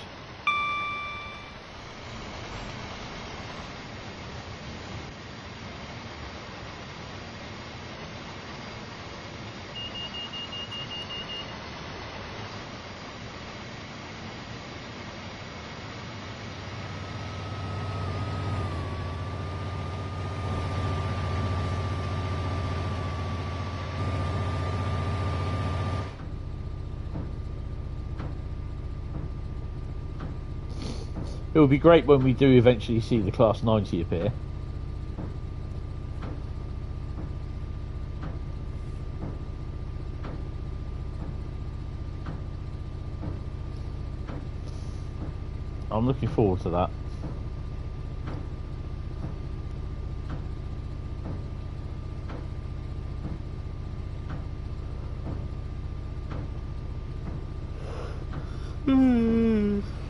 It will be great when we do eventually see the Class 90 appear. I'm looking forward to that.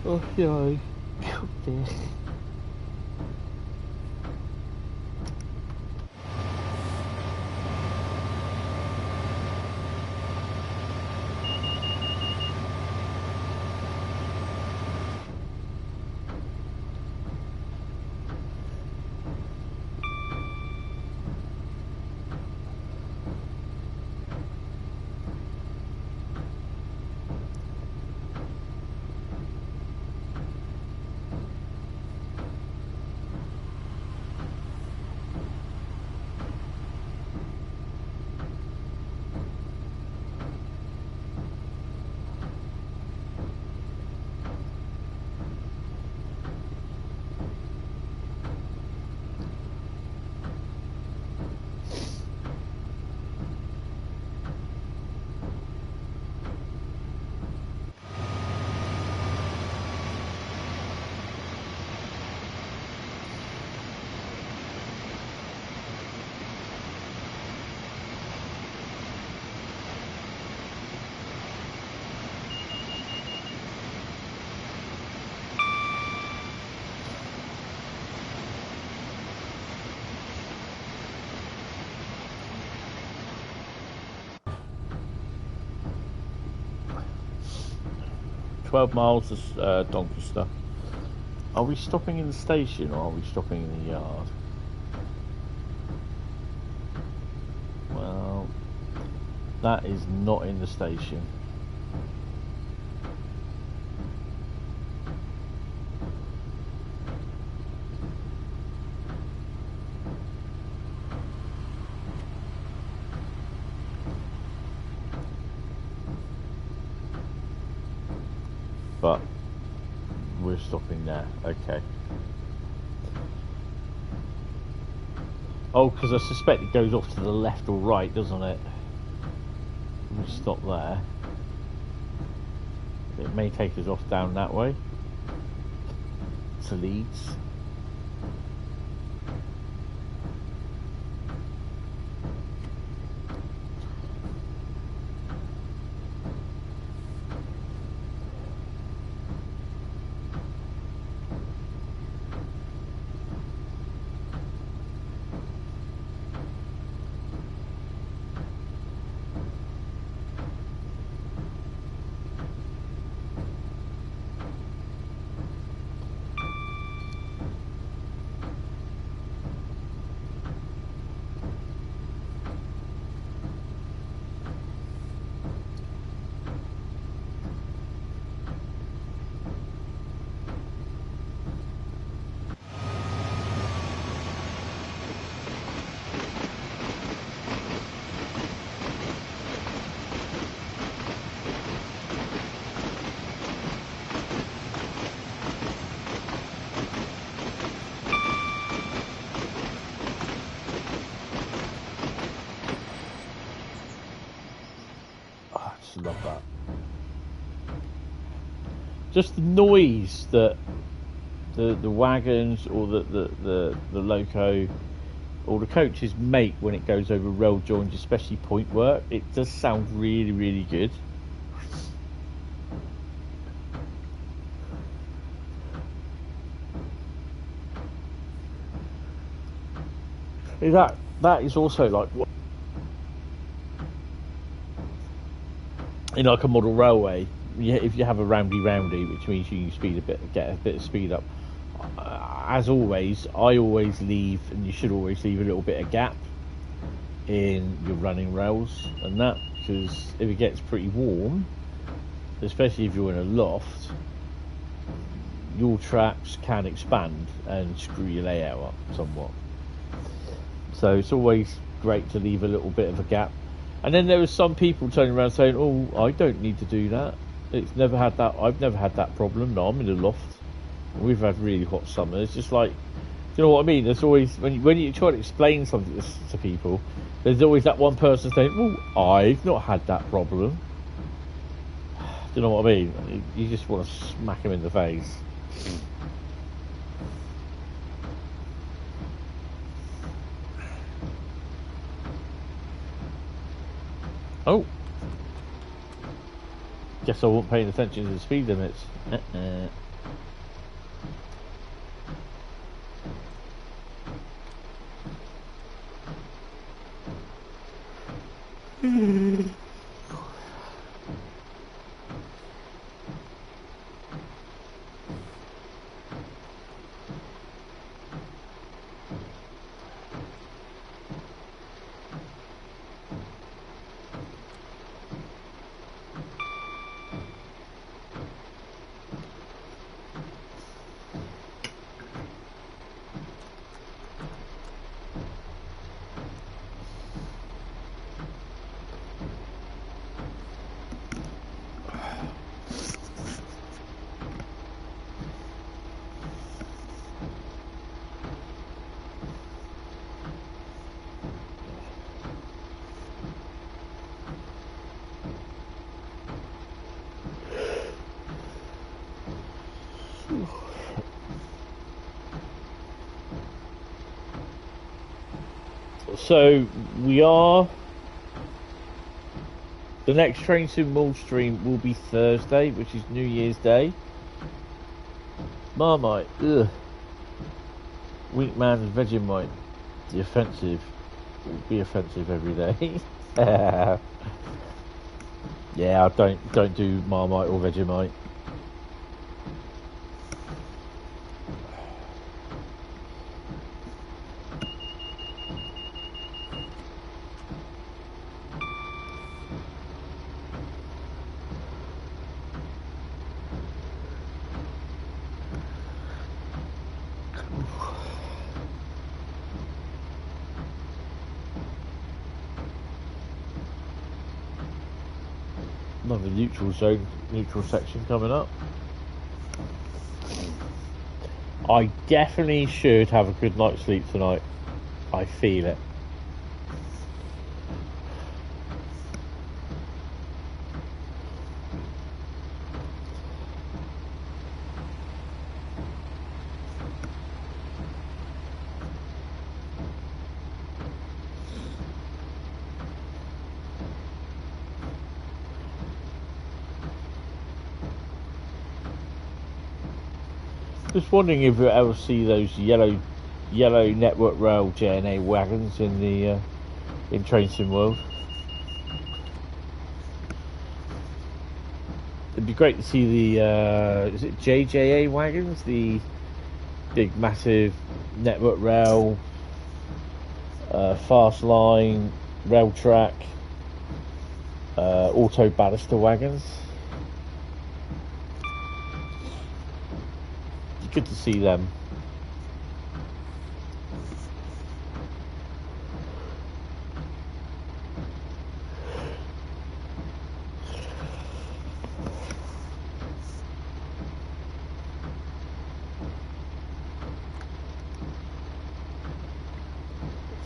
Oh, yeah. God dear. Miles to Doncaster. Are we stopping in the station or are we stopping in the yard? Well, that is not in the station. But we're stopping there. Okay. Oh, because I suspect it goes off to the left or right, doesn't it? We stop there. It may take us off down that way to Leeds. Love that. Just the noise that the wagons or the loco or the coaches make when it goes over rail joins, especially point work, it does sound really, really good. That is also like what in like a model railway, if you have a roundy, which means you can get a bit of speed up. As always, I always leave, and you should always leave a little bit of gap in your running rails and that, because if it gets pretty warm, especially if you're in a loft, your tracks can expand and screw your layout up somewhat. So it's always great to leave a little bit of a gap. And then there was some people turning around saying, "Oh, I don't need to do that. It's never had that. I've never had that problem. No, I'm in a loft." We've had really hot summers. Just like, do you know what I mean? There's always when you try to explain something to people, there's always that one person saying, "Well, I've not had that problem." Do you know what I mean? You just want to smack him in the face. Oh, guess I wasn't paying attention to the speed limits. So we are. The next Train Sim stream will be Thursday, which is New Year's Day. Marmite, ugh. Weak man and Vegemite. The offensive will be offensive every day. Yeah, I don't do Marmite or Vegemite. Another neutral section coming up. I definitely should have a good night's sleep tonight. I feel it. Just wondering if you'll ever see those yellow Network Rail JNA wagons in the in Train Sim World. It'd be great to see the is it JJA wagons, the big massive Network Rail, fast line, rail track, auto banister wagons. Good to see them.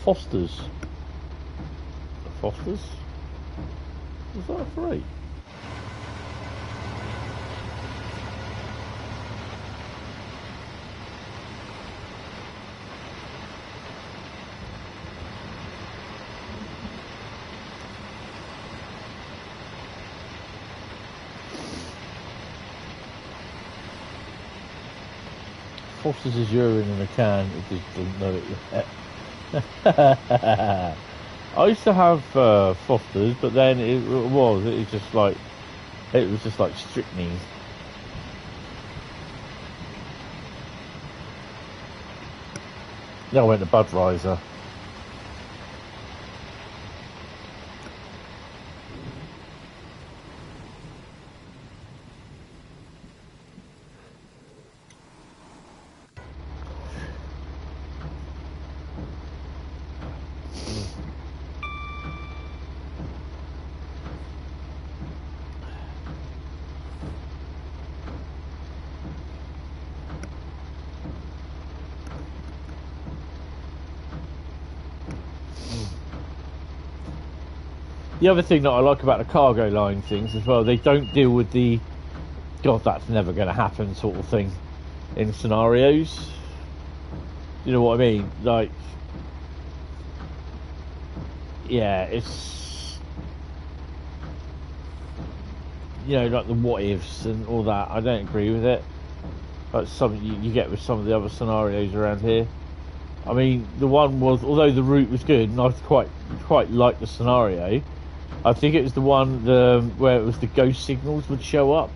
Fosters. Fosters? Was that right? Foster's is urine in a can if you didn't know it yet. I used to have Foster's, but then it was just like strychnine. Then I went to Budweiser. The other thing that I like about the cargo line things as well, they don't deal with the God, that's never going to happen sort of thing in scenarios. You know what I mean? Like, yeah, it's, you know, like the what ifs and all that. I don't agree with it. That's something you get with some of the other scenarios around here. I mean, the one was, although the route was good, and I quite liked the scenario. I think it was the one where it was the ghost signals would show up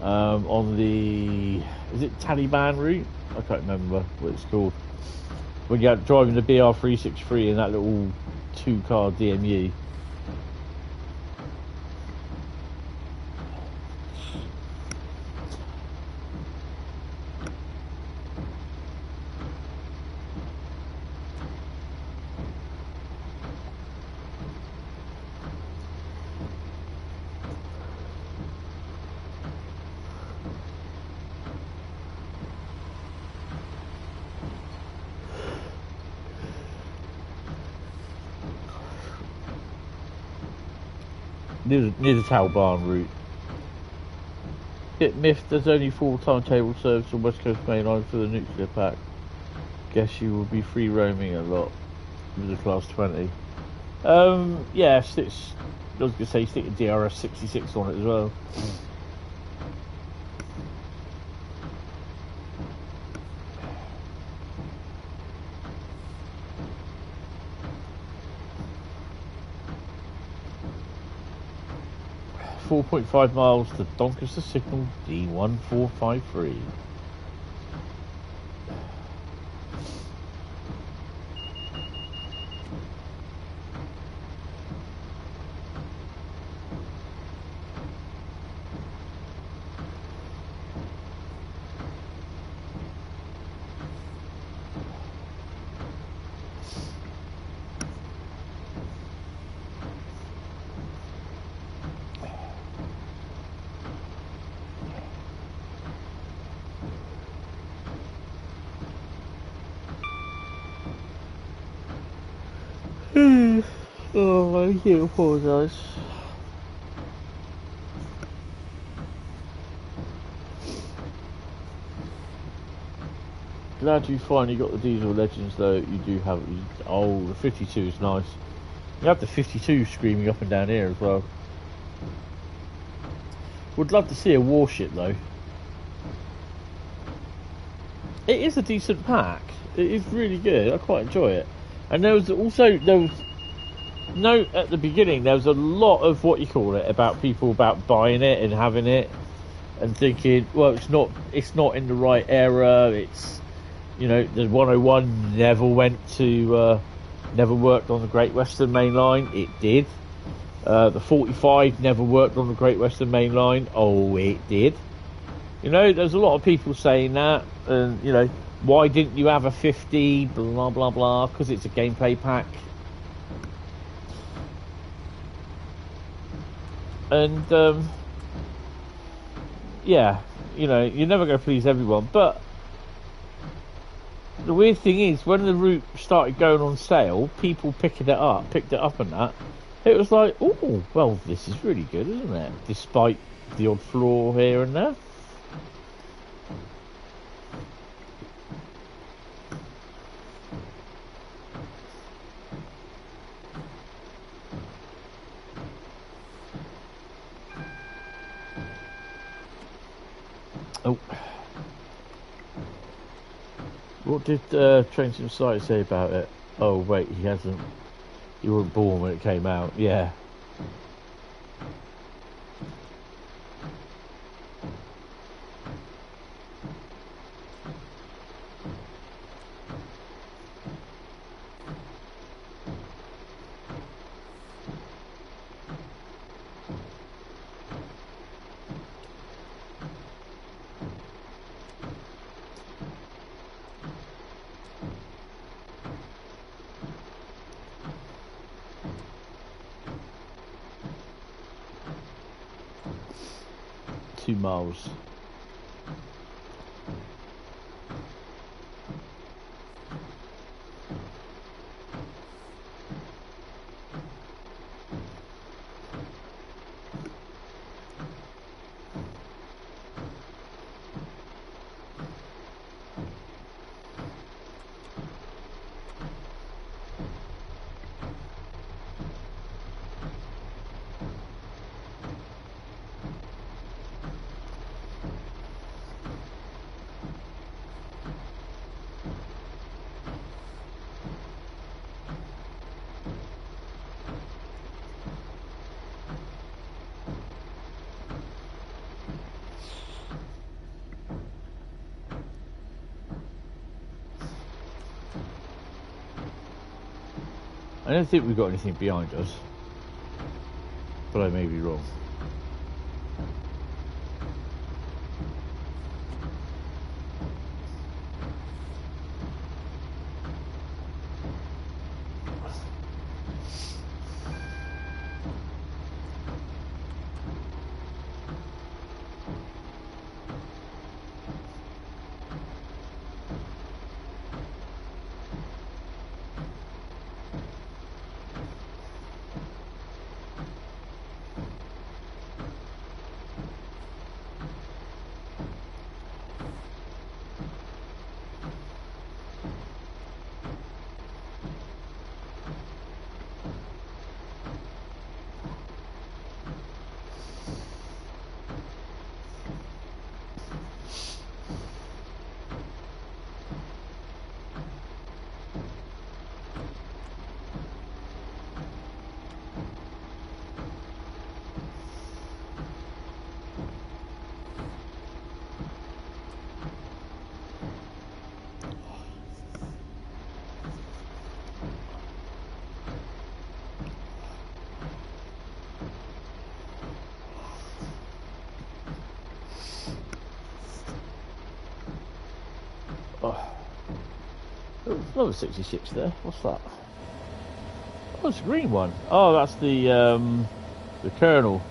on the, is it Taliban route? I can't remember what it's called. When you're driving the BR363 in that little 2-car DMU. Near the Talbarn route. Bit miffed, there's only 4 timetable service on West Coast Mainline for the nuclear pack. Guess you will be free roaming a lot with the Class 20. Yeah, I was going to say stick a DRS 66 on it as well. 4.5 miles to Doncaster Signal D1453. Oh, I do apologise. Glad you finally got the Diesel Legends though. You do have, oh, the 52 is nice. You have the 52 screaming up and down here as well. Would love to see a warship though. It is a decent pack. It is really good. I quite enjoy it. And there was no, at the beginning there was a lot of what you call it about people about buying it and having it and thinking, well, it's not in the right era. It's, you know, the 101 never never worked on the Great Western Main Line. It did. The 45 never worked on the Great Western Main Line. Oh, it did. You know, there's a lot of people saying that, and you know, why didn't you have a 50? Blah blah blah. Because it's a gameplay pack. And yeah, you know, you're never going to please everyone. But the weird thing is, when the route started going on sale, people picked it up and that. It was like, oh, well, this is really good, isn't it? Despite the odd flaw here and there. Oh. What did Trains Insight say about it? Oh, wait, he hasn't. You weren't born when it came out. Yeah. Miles. I don't think we've got anything behind us, but I may be wrong. Another 66 there. What's that? Oh, it's a green one. Oh, that's the Colonel.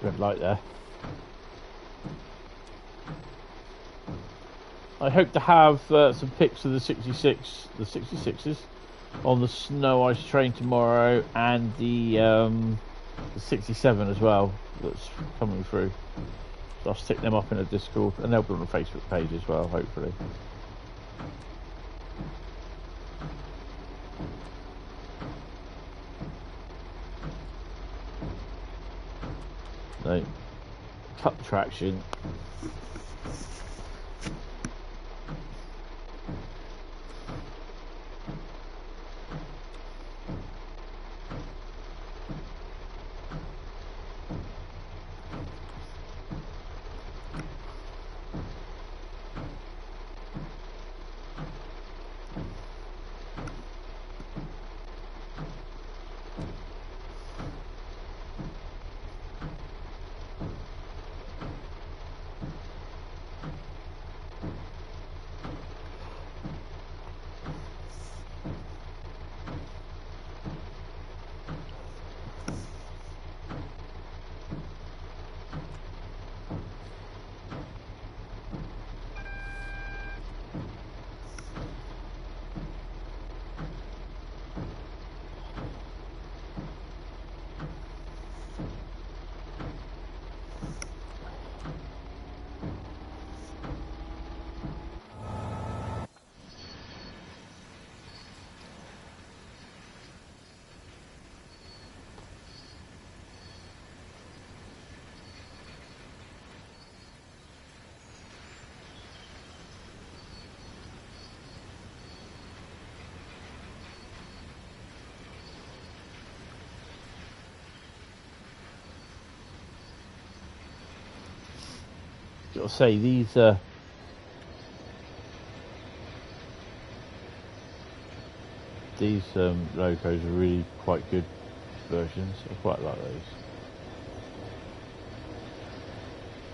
Red light there. I hope to have some pics of the 66s on the snow ice train tomorrow, and the 67 as well that's coming through. So I'll stick them up in a Discord, and they'll be on the Facebook page as well, hopefully. No, cut the traction. I'll say these logos are really quite good versions. I quite like those.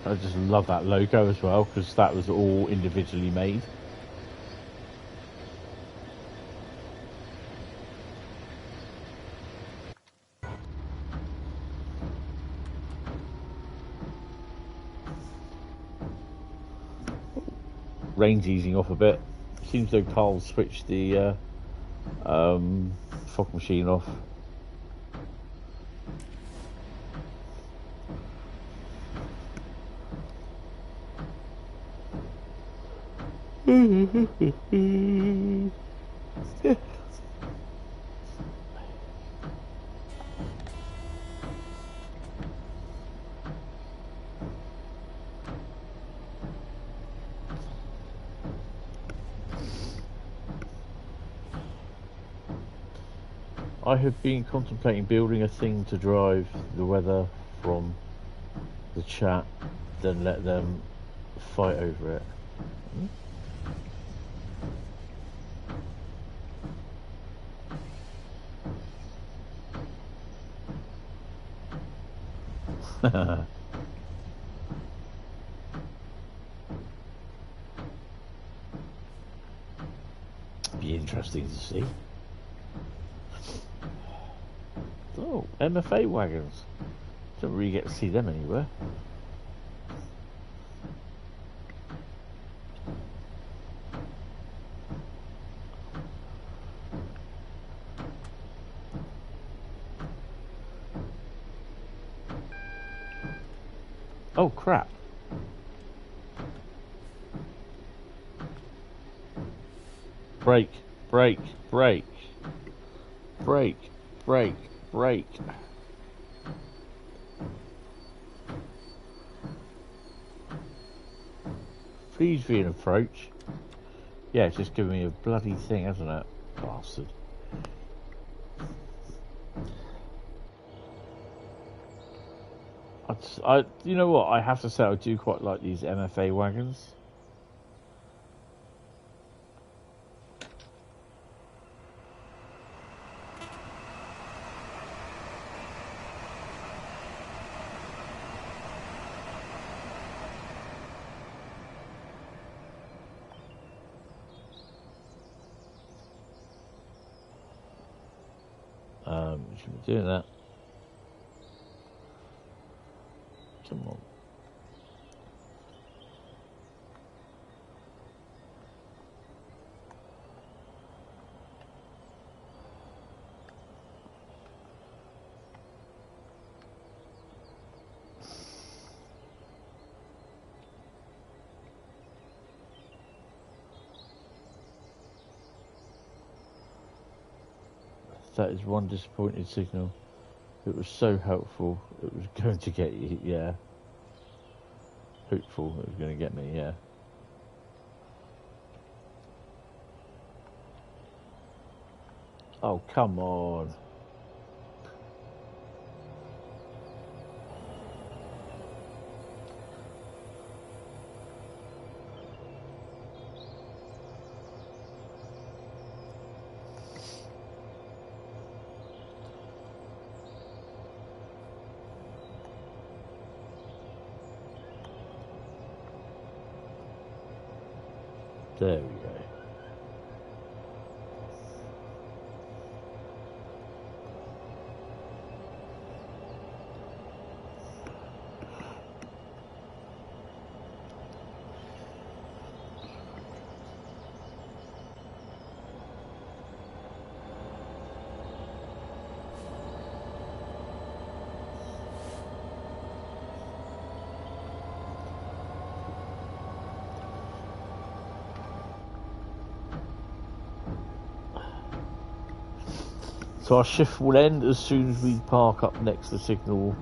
I just love that logo as well, because that was all individually made. Rain's easing off a bit. Seems though Carl switched the fog machine off. I have been contemplating building a thing to drive the weather from the chat, then let them fight over it. Be interesting to see. Oh, MFA wagons. Don't really get to see them anywhere. Oh crap. Brake, brake, brake, brake, brake, brake. Please be an approach. Yeah, it's just giving me a bloody thing, hasn't it? Bastard. You know what? I have to say, I do quite like these MFA wagons. Should be doing that. Come on. That is one disappointed signal. It was so helpful. It was going to get you, yeah. Hopeful it was going to get me, yeah. Oh, come on. There we go. So our shift will end as soon as we park up next to signal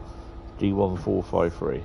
D1453.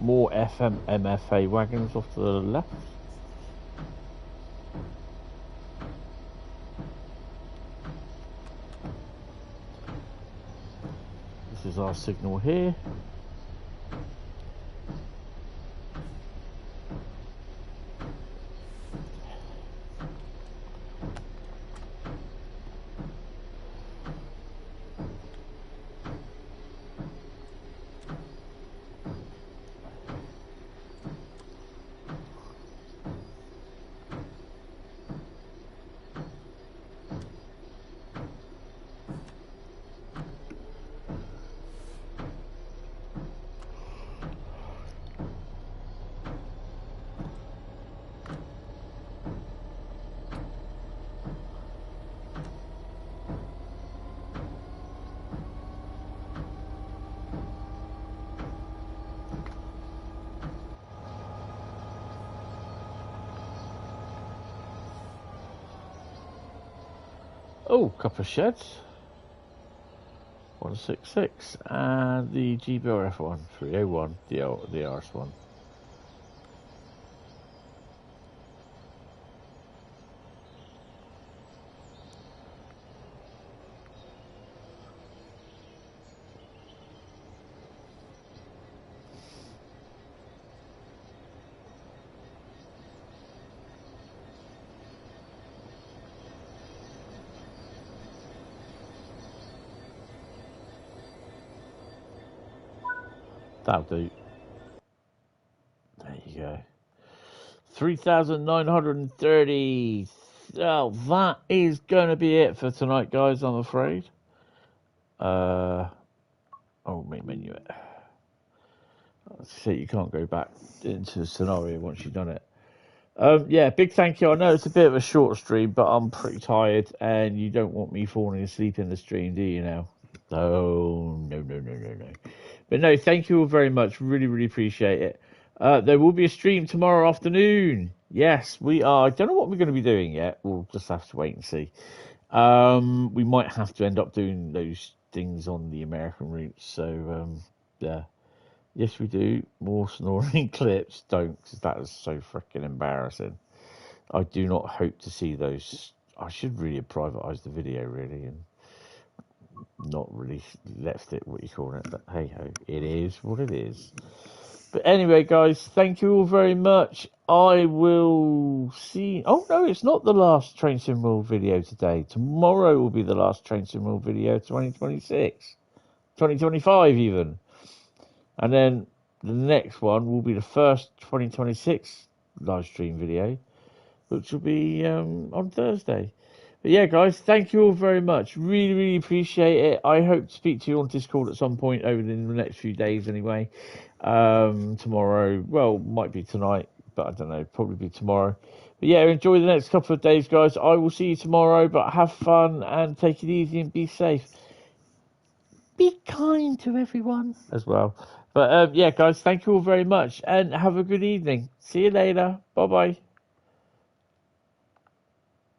More MFA wagons off to the left. is our signal here. Oh, couple of sheds. 166 and the GBRF one, 301, the RS one. That'll do. There you go. 3,930. Oh, that is going to be it for tonight, guys, I'm afraid. Oh, main menu it. See, you can't go back into the scenario once you've done it. Yeah, big thank you. I know it's a bit of a short stream, but I'm pretty tired, and you don't want me falling asleep in the stream, do you now? No. But no, thank you all very much. Really, really appreciate it. There will be a stream tomorrow afternoon. Yes, we are. I don't know what we're going to be doing yet. We'll just have to wait and see. We might have to end up doing those things on the American routes. So, yeah. Yes, we do. More snoring clips. Don't, because that is so freaking embarrassing. I do not hope to see those. I should really have privatised the video, really, and not really left it, what you call it. But hey ho, it is what it is. But anyway, guys, thank you all very much. I will see. Oh no, it's not the last Train Sim World video today. Tomorrow will be the last Train Sim World video, 2026, 2025 even. And then the next one will be the first 2026 live stream video, which will be on Thursday. But yeah, guys, thank you all very much. Really, really appreciate it. I hope to speak to you on Discord at some point over the next few days anyway. Tomorrow, well, might be tonight, but I don't know, probably be tomorrow. But yeah, enjoy the next couple of days, guys. I will see you tomorrow, but have fun and take it easy and be safe. Be kind to everyone as well. But yeah, guys, thank you all very much and have a good evening. See you later. Bye-bye.